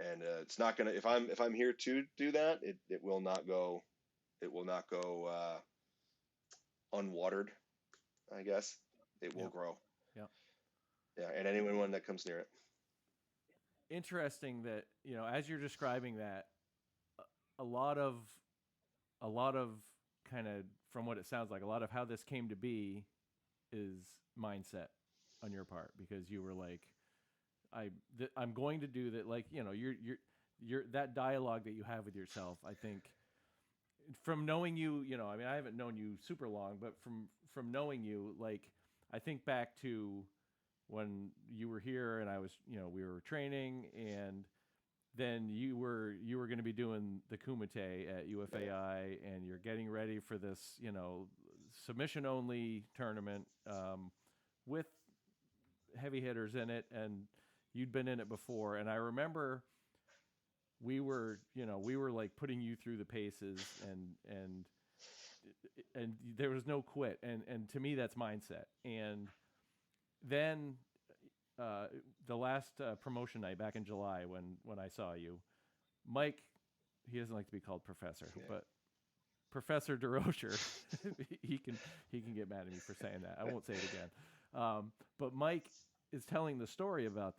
And it's not gonna, if I'm here to do that, it will not go unwatered. I guess it will grow. Yeah, and anyone that comes near it. Interesting that as you're describing that, a lot of kind of, from what it sounds like, a lot of how this came to be is mindset on your part, because you were like, I'm going to do that. Like, you're that dialogue that you have with yourself, I think, from knowing you, I mean, I haven't known you super long, but from knowing you, like, I think back to when you were here and I was, we were training, and then you were going to be doing the Kumite at UFAI, and you're getting ready for this, submission only tournament with heavy hitters in it, and you'd been in it before. And I remember we were like putting you through the paces, and there was no quit. And to me, that's mindset. And then the last promotion night back in July, when I saw you, Mike, he doesn't like to be called Professor, but Professor DeRocher, he can get mad at me for saying that. I won't say it again. But Mike is telling the story about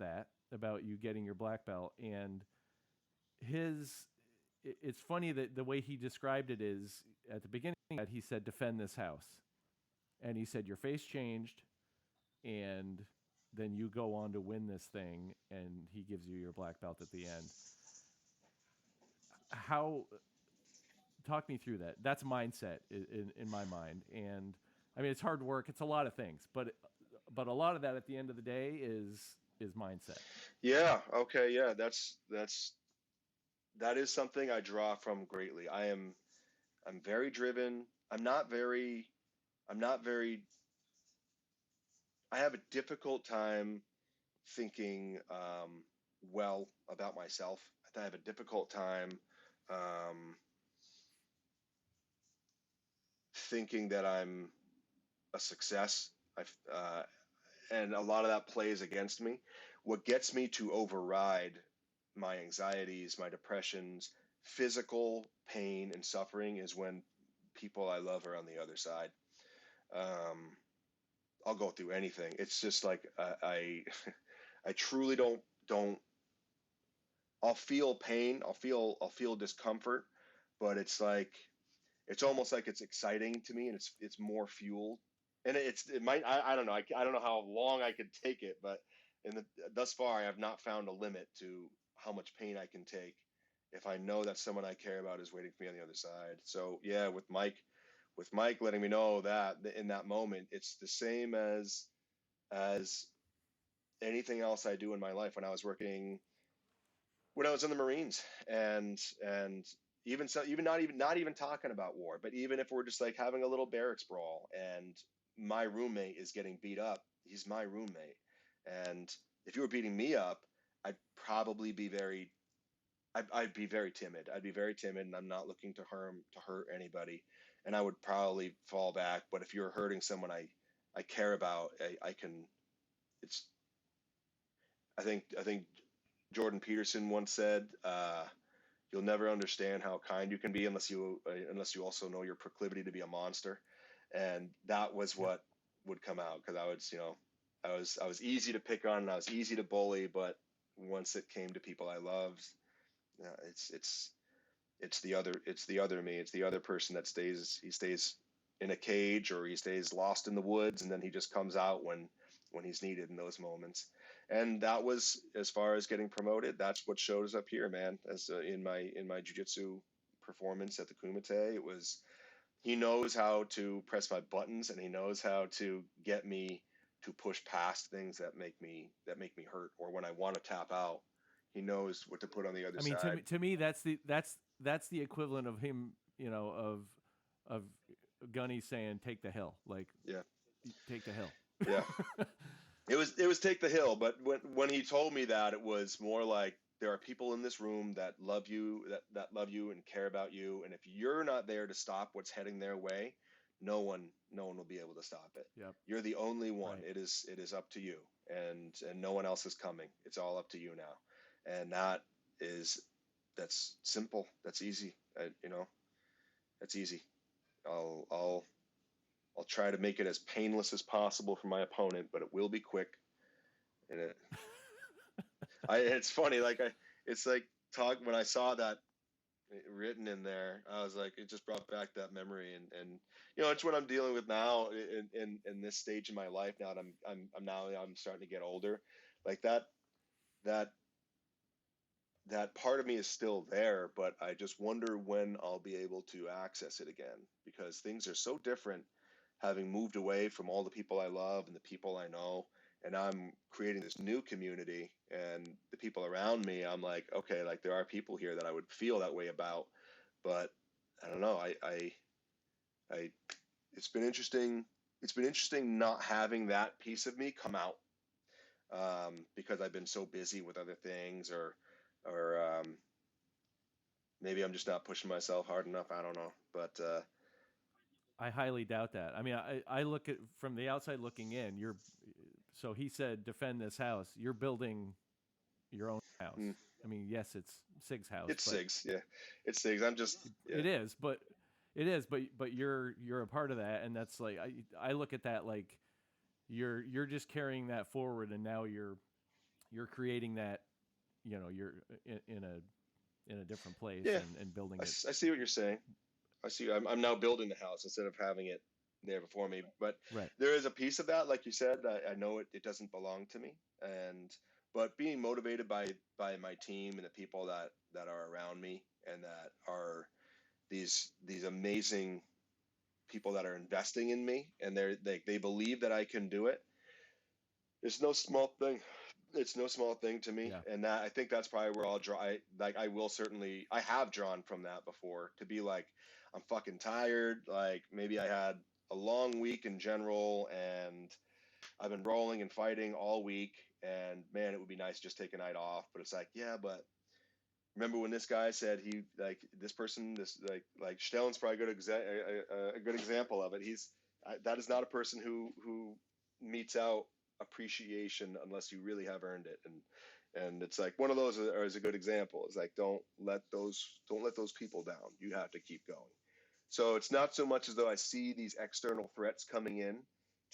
you getting your black belt, and it's funny that the way he described it is, at the beginning that he said, defend this house. And he said, your face changed, and then you go on to win this thing, and he gives you your black belt at the end. Talk me through that. That's mindset in my mind. And I mean, it's hard work. It's a lot of things, but a lot of that at the end of the day is mindset. Yeah. Okay. Yeah. That is something I draw from greatly. I'm very driven. I have a difficult time thinking well about myself. I have a difficult time thinking that I'm a success. And a lot of that plays against me. What gets me to override my anxieties, my depressions, physical pain and suffering is when people I love are on the other side. I'll go through anything. It's just like I truly don't. I'll feel pain. I'll feel discomfort, but it's almost like it's exciting to me, and it's more fuel. And it might, I don't know. I don't know how long I could take it, but thus far I have not found a limit to how much pain I can take if I know that someone I care about is waiting for me on the other side. So yeah, with Mike letting me know that in that moment, it's the same as anything else I do in my life. When I was in the Marines, and even not even talking about war, but even if we're just like having a little barracks brawl and my roommate is getting beat up, he's my roommate. And if you were beating me up, I'd probably be I'd be very timid. I'd be very timid, and I'm not looking to hurt anybody. And I would probably fall back. But if you're hurting someone I care about, I think Jordan Peterson once said, you'll never understand how kind you can be unless you also know your proclivity to be a monster. And that was what would come out, because I was easy to pick on, and I was easy to bully, but once it came to people I loved, it's the other me. It's the other person that stays in a cage, or he stays lost in the woods, and then he just comes out when he's needed in those moments. And that was, as far as getting promoted, that's what shows up here, man. As in my jiu-jitsu performance at the Kumite, it was, he knows how to press my buttons, and he knows how to get me to push past things that make me hurt, or when I want to tap out, he knows what to put on the other side. I mean, to me, that's the equivalent of him, of Gunny saying, "Take the hill," like, yeah, take the hill. Yeah. It was take the hill, but when he told me that, it was more like, there are people in this room that love you, that love you and care about you, and if you're not there to stop what's heading their way, no one will be able to stop it. Yep. You're the only one. Right. It is up to you, and no one else is coming. It's all up to you now, and that's simple. That's easy. That's easy. I'll try to make it as painless as possible for my opponent, but it will be quick. And it's funny, when I saw that written in there, I was like, it just brought back that memory, and it's what I'm dealing with now in this stage in my life. Now that I'm starting to get older, like that that part of me is still there, but I just wonder when I'll be able to access it again, because things are so different having moved away from all the people I love and the people I know. And I'm creating this new community, and the people around me, I'm like, okay, like there are people here that I would feel that way about, but I don't know. I, it's been interesting. It's been interesting not having that piece of me come out, because I've been so busy with other things, or maybe I'm just not pushing myself hard enough. I don't know, but I highly doubt that. I mean, I look at from the outside looking in. So he said, defend this house. You're building your own house. mm, I mean, yes, it's Sig's house, it's but Sigs. Yeah, it's Sigs. I'm just, yeah, it is. But you're a part of that, and that's like I look at that like you're just carrying that forward, and now you're creating that. You're in a different place yeah. and building it. I see what you're saying. I see. I'm now building the house instead of having it there before me. But Right. there is a piece of that, like you said. I know it doesn't belong to me, and but being motivated by my team and the people that are around me, and that are these amazing people that are investing in me, and they believe that I can do it. It's no small thing. It's no small thing to me, Yeah. and that I think that's probably where I'll draw. I will certainly. I have drawn from that before, to be like, I'm fucking tired. Like maybe I had a long week in general, and I've been rolling and fighting all week, and man, it would be nice to just take a night off. But it's like, yeah, but remember when this guy said he like this person, this like Stellan's probably a good example of it. That is not a person who meets out appreciation unless you really have earned it, and it's like one of those is a good example. It's like don't let those people down. You have to keep going. So it's not so much as though I see these external threats coming in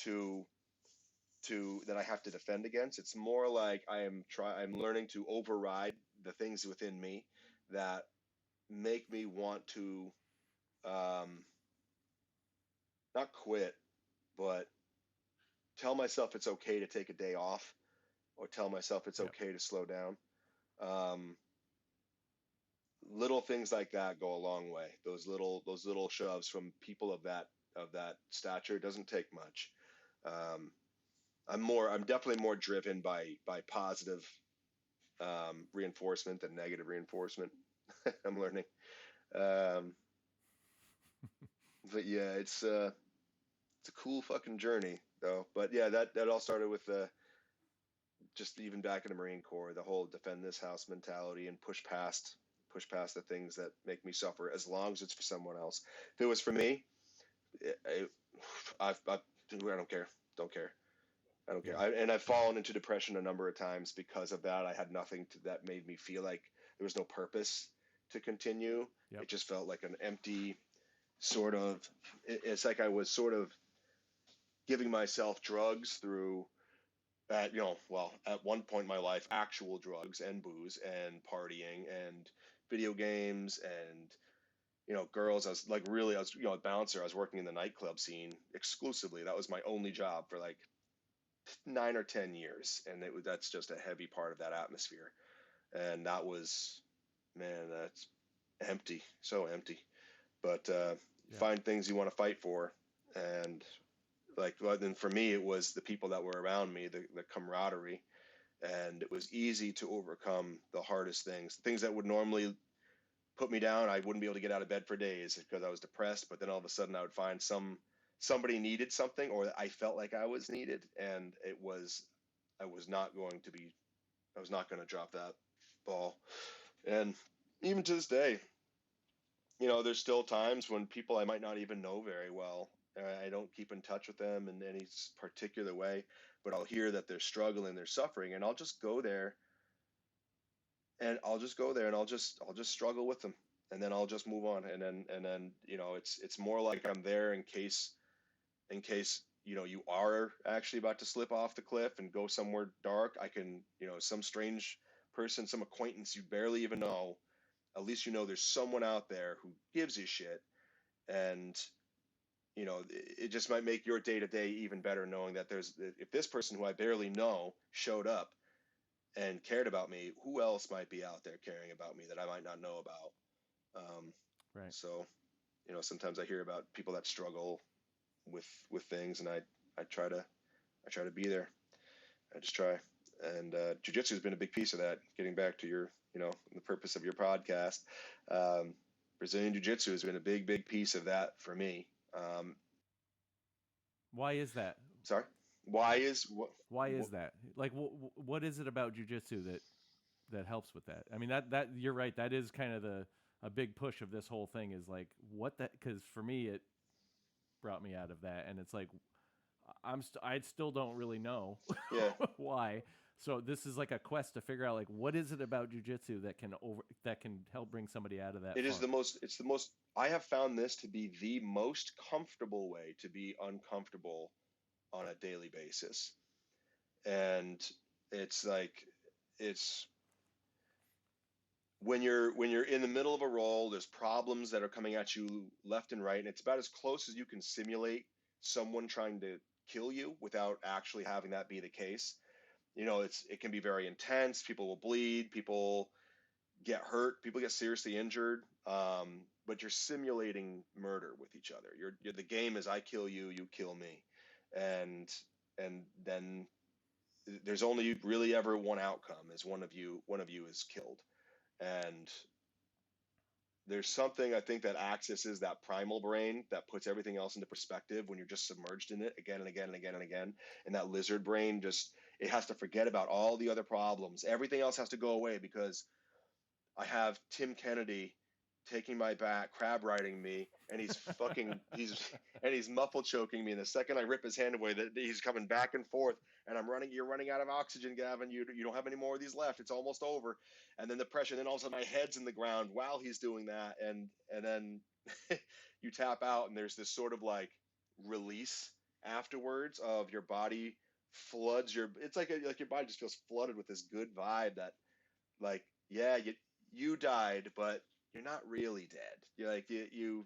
to that I have to defend against. It's more like I'm learning to override the things within me that make me want to, um, not quit, but tell myself it's okay to take a day off, or tell myself it's Yep. okay to slow down. Um, Little things like that go a long way. Those little shoves from people of that stature. It doesn't take much. Um, I'm definitely more driven by positive, reinforcement than negative reinforcement. I'm learning. Um, but yeah, it's a cool fucking journey though. But yeah, that all started with just even back in the Marine Corps, the whole defend this house mentality, and push past the things that make me suffer, as long as it's for someone else. If it was for me, I, I don't care. Don't care. I don't care. Yeah. And I've Yeah. fallen into depression a number of times because of that. I had nothing that made me feel like there was no purpose to continue. Yep. It just felt like an empty sort of. It's like I was sort of giving myself drugs through. At one point in my life, actual drugs and booze and partying and video games and girls. I was a bouncer. I was working in the nightclub scene exclusively. That was my only job for like 9 or 10 years, and that's just a heavy part of that atmosphere. And that was, man, that's empty, so empty. But you Yeah. find things you want to fight for, and like, well, then for me, it was the people that were around me, the camaraderie, and it was easy to overcome the hardest things that would normally put me down. I wouldn't be able to get out of bed for days because I was depressed. But then all of a sudden, I would find somebody needed something, or I felt like I was needed, and I was not going to be I was not going to drop that ball. And even to this day, there's still times when people I might not even know very well. I don't keep in touch with them in any particular way, but I'll hear that they're struggling, they're suffering, and I'll just struggle with them, and then I'll just move on, and then it's more like I'm there in case you are actually about to slip off the cliff and go somewhere dark. I can, some strange person, some acquaintance you barely even know, at least there's someone out there who gives a shit, and it just might make your day to day even better knowing that if this person who I barely know showed up, and cared about me, who else might be out there caring about me that I might not know about? Right. So, sometimes I hear about people that struggle with things, and I try to be there. I just try. And jiu-jitsu has been a big piece of that. Getting back to your, the purpose of your podcast, um, Brazilian jiu-jitsu has been a big piece of that for me. Why is that? Sorry, why is what? Why is that? Like, what is it about jujitsu that helps with that? I mean, that you're right. That is kind of a big push of this whole thing is like what that, because for me it brought me out of that, and it's like I still don't really know Yeah, why. So this is like a quest to figure out like what is it about jujitsu that can help bring somebody out of that it is funk. the most. It's the most. I have found this to be the most comfortable way to be uncomfortable on a daily basis, and it's like it's when you're in the middle of a roll, there's problems that are coming at you left and right, and it's about as close as you can simulate someone trying to kill you without actually having that be the case. It can be very intense. People will bleed. People get hurt. People get seriously injured. But you're simulating murder with each other. The game is I kill you, you kill me, and then there's only really ever one outcome: is one of you is killed. And there's something I think that accesses that primal brain that puts everything else into perspective when you're just submerged in it again and again and again and again. And that lizard brain just, it has to forget about all the other problems. Everything else has to go away because I have Tim Kennedy taking my back, crab riding me, and he's muffle choking me. And the second I rip his hand away, that he's coming back and forth, and you're running out of oxygen, Gavin. You don't have any more of these left. It's almost over. And then the pressure, and then all of a sudden my head's in the ground while he's doing that, and then you tap out, and there's this sort of like release afterwards of your body floods it's like your body just feels flooded with this good vibe that, like, yeah, you died, but you're not really dead. You're like you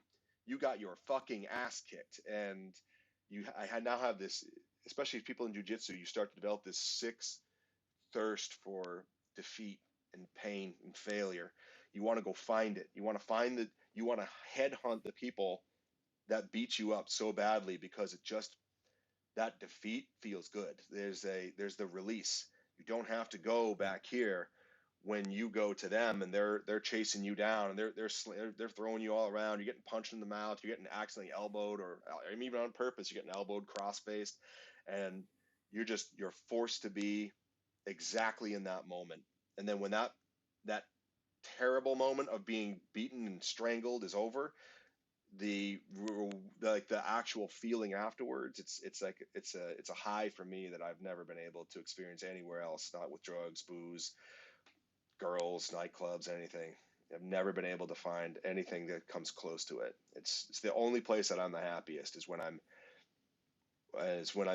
got your fucking ass kicked, and I now have this. Especially people in jiu-jitsu, you start to develop this sick thirst for defeat and pain and failure. You want to go find it. You want to find the. You want to headhunt the people that beat you up so badly because that defeat feels good. There's the release. You don't have to go back here when you go to them, and they're chasing you down, and they're throwing you all around. You're getting punched in the mouth. You're getting accidentally elbowed, or even on purpose. You're getting elbowed, cross-faced, and you're forced to be exactly in that moment. And then when that terrible moment of being beaten and strangled is over, the like the actual feeling afterwards, it's like it's a high for me that I've never been able to experience anywhere else, not with drugs, booze, girls, nightclubs, anything. I've never been able to find anything that comes close to it. It's the only place that I'm the happiest is when I'm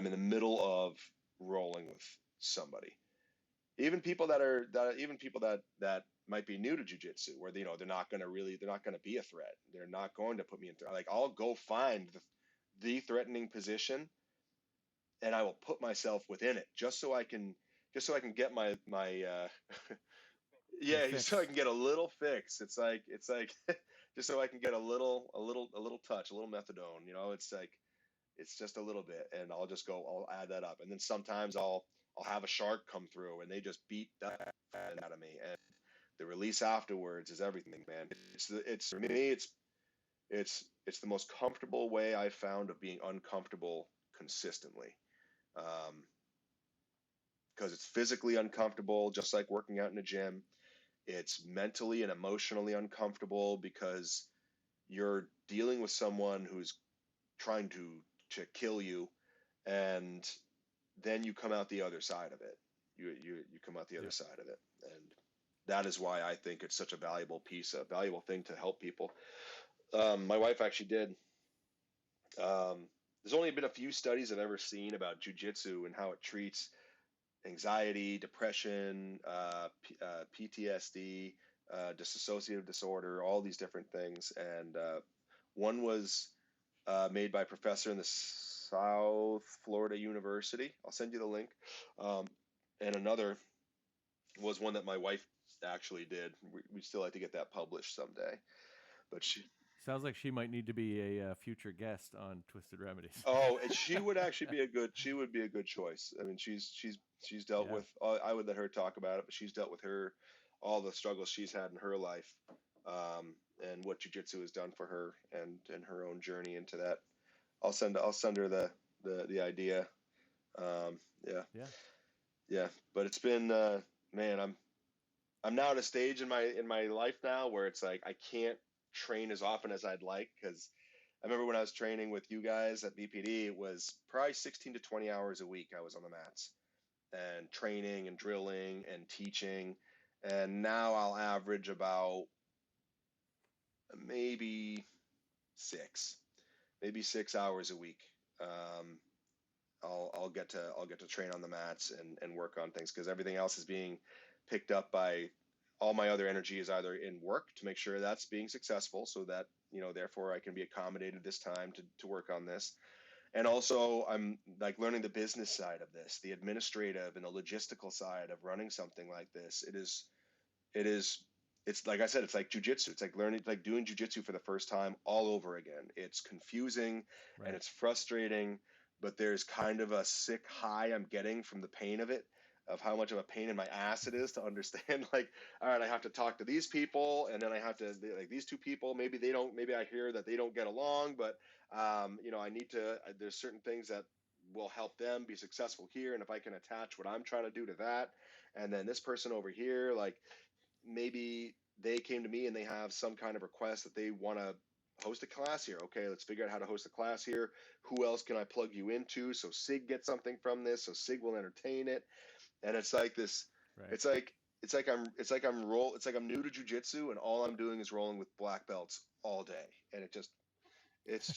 in the middle of rolling with somebody. Even people that might be new to jiu-jitsu, where they're not going to be a threat. They're not going to put me in like, I'll go find the threatening position, and I will put myself within it just so I can get my Your yeah, so I fix. can get a little fix. It's like just so I can get a little touch, a little methadone. It's just a little bit, and I'll add that up, and then sometimes I'll have a shark come through, and they just beat that out of me, and the release afterwards is everything, man. It's for me, it's the most comfortable way I've found of being uncomfortable consistently. Um, because it's physically uncomfortable, just like working out in a gym. It's mentally and emotionally uncomfortable because you're dealing with someone who's trying to kill you, and then you come out the other side of it. You come out the other Yep. side of it, and that is why I think it's such a valuable thing to help people. My wife actually did. There's only been a few studies I've ever seen about jujitsu and how it treats anxiety, depression, PTSD, dissociative disorder, all these different things. And one was made by a professor in the South Florida University. I'll send you the link. And another was one that my wife actually did. We still like to get that published someday, but she. Sounds like she might need to be a future guest on Twisted Remedies. Oh, and she would actually be a good. She would be a good choice. I mean, she's dealt Yeah. with. I would let her talk about it, but she's dealt with all the struggles she's had in her life, and what jiu-jitsu has done for her, and her own journey into that. I'll send her the idea. Yeah, Yeah. yeah. But it's been, man. I'm now at a stage in my life now where it's like I can't train as often as I'd like, because I remember when I was training with you guys at BPD, it was probably 16 to 20 hours a week I was on the mats and training and drilling and teaching. And now I'll average about maybe six, maybe 6 hours a week. I'll get to train on the mats and work on things, because everything else is being picked up by all my other energy is either in work to make sure that's being successful, so that, therefore I can be accommodated this time to work on this. And also I'm like learning the business side of this, the administrative and the logistical side of running something like this. It's like I said, it's like jujitsu. It's like learning, like doing jujitsu for the first time all over again. It's confusing and Right. it's frustrating, but there's kind of a sick high I'm getting from the pain of it, of how much of a pain in my ass it is to understand, like, all right, I have to talk to these people, and then I have to, like, these two people, maybe I hear that they don't get along, but, I need to, there's certain things that will help them be successful here. And if I can attach what I'm trying to do to that, and then this person over here, like, maybe they came to me and they have some kind of request that they want to host a class here. Okay, let's figure out how to host a class here. Who else can I plug you into so Sig gets something from this, so Sig will entertain it? And it's like this. Right. It's like I'm new to jiu-jitsu, and all I'm doing is rolling with black belts all day, and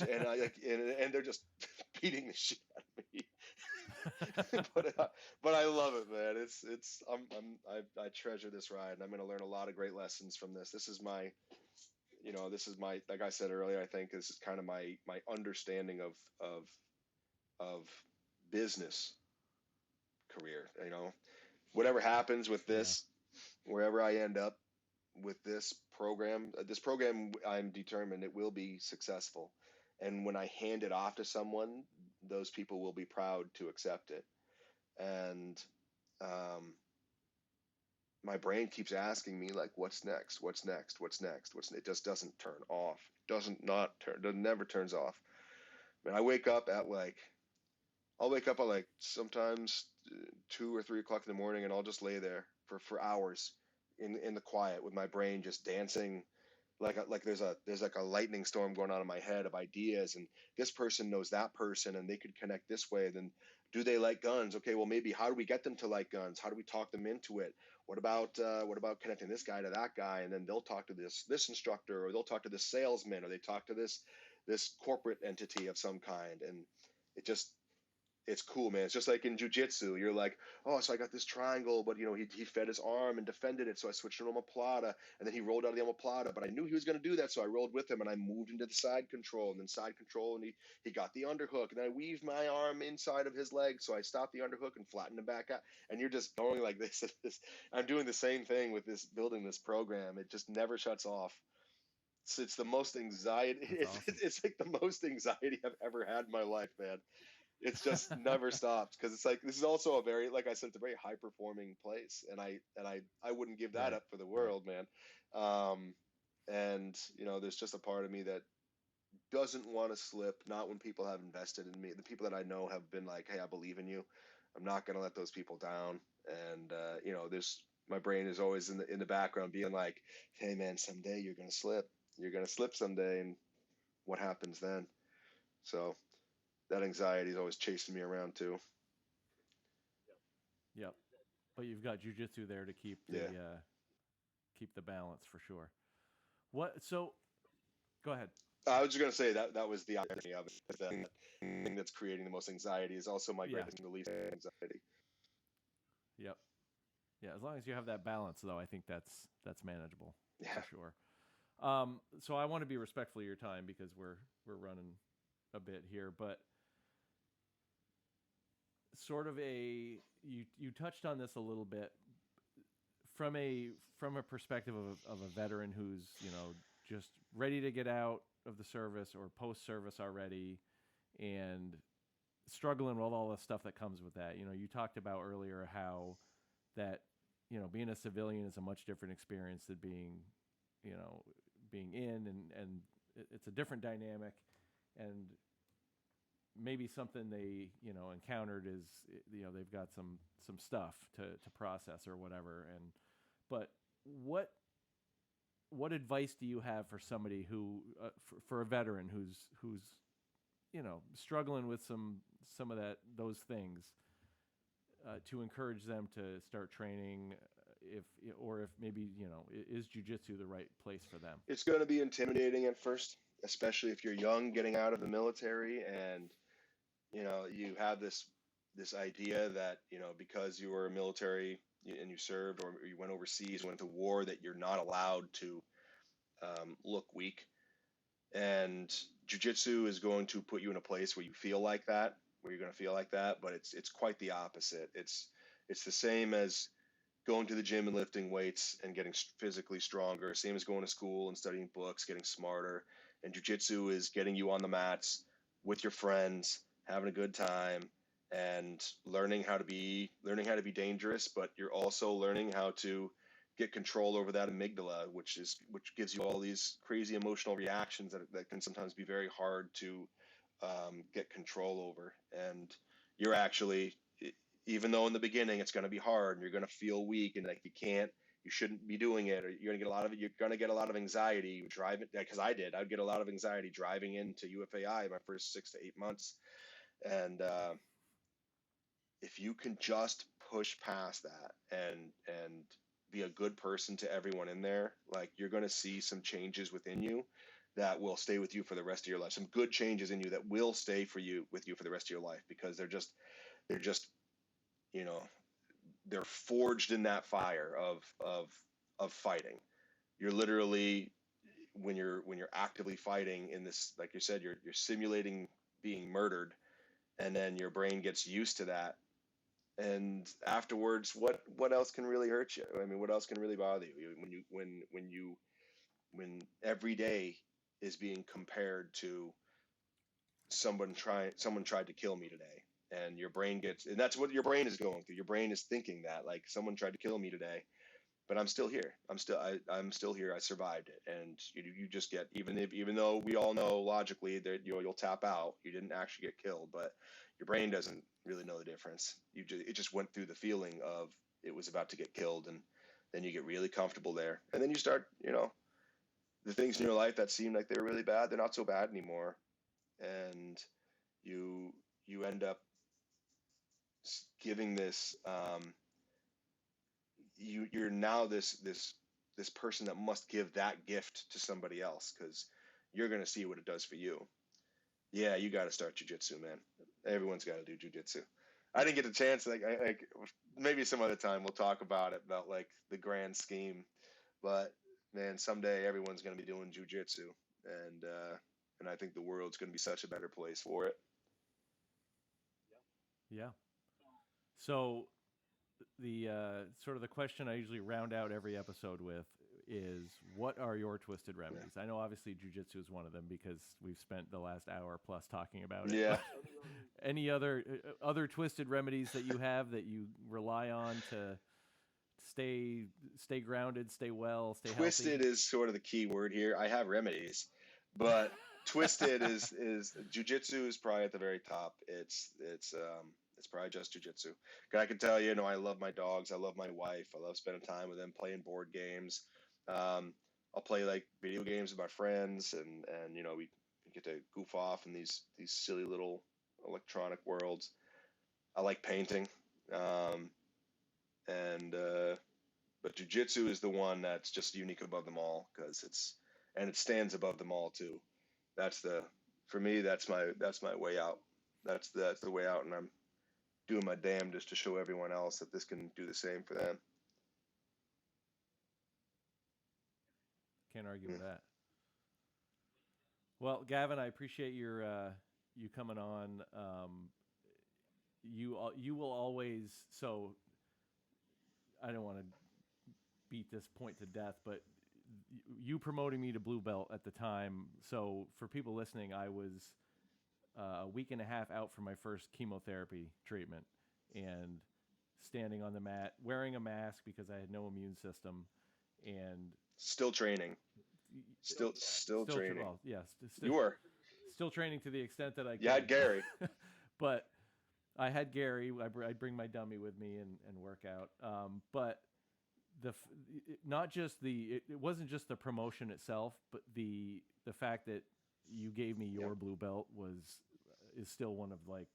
and I like and they're just beating the shit out of me. but I love it, man. I treasure this ride, and I'm going to learn a lot of great lessons from this. This is my, like I said earlier, I think this is kind of my understanding of business career. Whatever happens with this, wherever I end up with this program, I'm determined it will be successful. And when I hand it off to someone, those people will be proud to accept it. And my brain keeps asking me, like, what's next? What's next? What's next? It just doesn't turn off. It never turns off. I mean, I'll wake up at like sometimes 2 or 3 o'clock in the morning, and I'll just lay there for hours in the quiet with my brain just dancing. Like there's like a lightning storm going on in my head of ideas, and this person knows that person, and they could connect this way. Then, do they like guns? Okay, well, maybe how do we get them to like guns? How do we talk them into it? What about connecting this guy to that guy, and then they'll talk to this instructor, or they'll talk to this salesman, or they talk to this corporate entity of some kind, and it just it's cool, man. It's just like in jiu-jitsu. You're like, oh, so I got this triangle, but he fed his arm and defended it, so I switched to an omoplata, and then he rolled out of the omoplata, but I knew he was going to do that, so I rolled with him, and I moved into the side control, and then side control, and he got the underhook, and then I weaved my arm inside of his leg, so I stopped the underhook and flattened him back out, and you're just going like this. I'm doing the same thing with building this program. It just never shuts off. It's the most anxiety. Awesome. It's like the most anxiety I've ever had in my life, man. It's just never stops, because it's like, this is also a very, like I said, it's a very high performing place, and I wouldn't give that Right. up for the world, man. And there's just a part of me that doesn't want to slip, not when people have invested in me. The people that I know have been like, hey, I believe in you. I'm not going to let those people down. And there's my brain is always in the background being like, hey man, someday you're going to slip someday, and what happens then? So that anxiety is always chasing me around too. Yep. But you've got jujitsu there to keep the balance for sure. So go ahead. I was just going to say that was the irony of it. The thing that's creating the most anxiety is also my greatest relief of anxiety. Yep. Yeah, as long as you have that balance, though, I think that's manageable for sure. So I want to be respectful of your time, because we're running a bit here, but sort of you touched on this a little bit. from a perspective of a veteran who's just ready to get out of the service or post service already, and struggling with all the stuff that comes with that. You talked about earlier how that being a civilian is a much different experience than being in, and it's a different dynamic, and maybe something they encountered is they've got some stuff to process or whatever. But what advice do you have for somebody who for a veteran who's struggling with some of those things, to encourage them to start training, if maybe is jiu-jitsu the right place for them? It's going to be intimidating at first, especially if you're young, getting out of the military, and you have this idea that because you were military and you served, or you went overseas, went to war, that you're not allowed to look weak. And jiu-jitsu is going to put you in a place where you feel like that, where you're going to feel like that, but it's quite the opposite. It's the same as going to the gym and lifting weights and getting physically stronger, same as going to school and studying books, getting smarter. And jiu-jitsu is getting you on the mats with your friends, having a good time, and learning how to be dangerous, but you're also learning how to get control over that amygdala, which gives you all these crazy emotional reactions that can sometimes be very hard to get control over. And you're actually, even though in the beginning it's going to be hard and you're going to feel weak and like you shouldn't be doing it, or you're going to get a lot of anxiety driving, because I'd get a lot of anxiety driving into UFAI my first 6 to 8 months. And if you can just push past that and be a good person to everyone in there, like, you're going to see some changes within you that will stay with you for the rest of your life. Some good changes in you that will stay with you for the rest of your life, because they're just they're forged in that fire of fighting. You're literally, when you're actively fighting in this, like you said, you're simulating being murdered, and then your brain gets used to that. And afterwards, what else can really hurt you? I mean, what else can really bother you when every day is being compared to someone tried to kill me today, and your brain and that's what your brain is going through. Your brain is thinking that, like, someone tried to kill me today, but I'm still here. I'm still here. I survived it. And you just get, even though we all know logically that you'll tap out, you didn't actually get killed, but your brain doesn't really know the difference. It just went through the feeling of it was about to get killed, and then you get really comfortable there, and then you start, the things in your life that seem like they were really bad, they're not so bad anymore, and you end up giving this. You're now this person that must give that gift to somebody else, because you're going to see what it does for you. Yeah, you got to start jiu-jitsu, man. Everyone's got to do jiu-jitsu. I didn't get the chance. Like maybe some other time we'll talk about like the grand scheme. But man, someday everyone's going to be doing jiu-jitsu, and I think the world's going to be such a better place for it. Yeah. So the sort of the question I usually round out every episode with is, what are your twisted remedies? Yeah. I know obviously jiu-jitsu is one of them, because we've spent the last hour plus talking about it. Yeah. Any other twisted remedies that you have that you rely on to stay grounded, stay well, stay twisted healthy? Is sort of the key word here. I have remedies, but twisted is jiu-jitsu is probably at the very top. It's probably just jiu-jitsu. I can tell you, I love my dogs. I love my wife. I love spending time with them, playing board games. I'll play like video games with my friends, and we get to goof off in these silly little electronic worlds. I like painting. But jiu-jitsu is the one that's just unique above them all, because it stands above them all too. For me, that's my way out. That's the way out, and I'm doing my damnedest to show everyone else that this can do the same for them. Can't argue with that. Well, Gavin, I appreciate you coming on. You will always, so I don't want to beat this point to death, but you promoting me to blue belt at the time. So for people listening, I was a week and a half out from my first chemotherapy treatment, and standing on the mat, wearing a mask because I had no immune system, and Still training. Still training. Well, yes, You were. still training to the extent that I could. You had Gary. But I had Gary. I'd bring my dummy with me and work out. But not just it wasn't just the promotion itself, but the fact that you gave me your blue belt is still one of, like,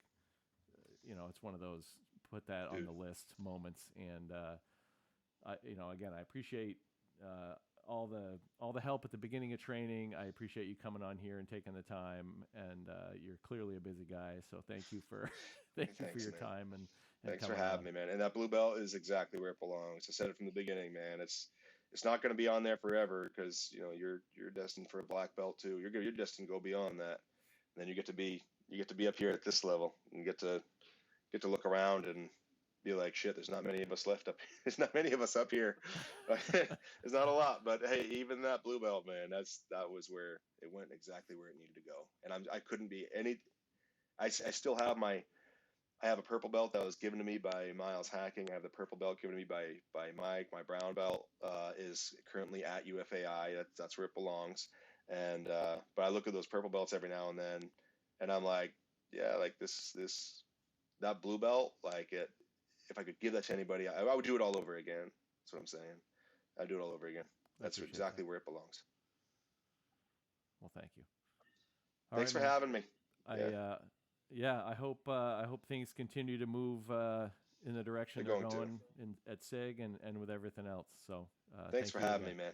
it's one of those put that on the list moments. And again, I appreciate all the help at the beginning of training. I appreciate you coming on here and taking the time, and you're clearly a busy guy, so thank you for for your time and thanks for having me, man. And that blue belt is exactly where it belongs. I said it from the beginning, man. It's not going to be on there forever, because you're destined for a black belt too. You're destined to go beyond that, and then you get to be up here at this level and get to look around and be like, shit, there's not many of us left up. There's not many of us up here. There's not a lot, but hey, even that blue belt, man, that was where it went exactly where it needed to go. And I couldn't be any. I still have I have a purple belt that was given to me by Miles Hacking. I have the purple belt given to me by Mike. My brown belt is currently at UFAI. That's where it belongs. And but I look at those purple belts every now and then, and I'm like, yeah, like that blue belt, like it. If I could give that to anybody, I would do it all over again. That's what I'm saying. I'd do it all over again. That's exactly where it belongs. Well, thank you. Thanks for having me. I hope things continue to move in the direction they're going at SIG and with everything else. So thanks for having me, man.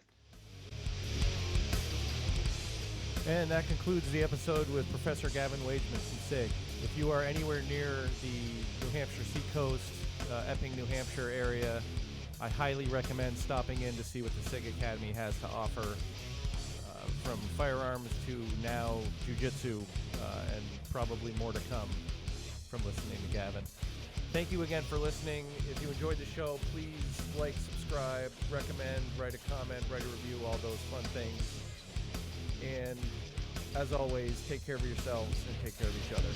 And that concludes the episode with Professor Gavin Wageman from SIG. If you are anywhere near the New Hampshire seacoast, Epping, New Hampshire area, I highly recommend stopping in to see what the Sig Academy has to offer, from firearms to now Jiu Jitsu, and probably more to come from listening to Gavin. Thank you again for listening. If you enjoyed the show, please like, subscribe, recommend, write a comment, write a review, all those fun things. And as always, take care of yourselves and take care of each other.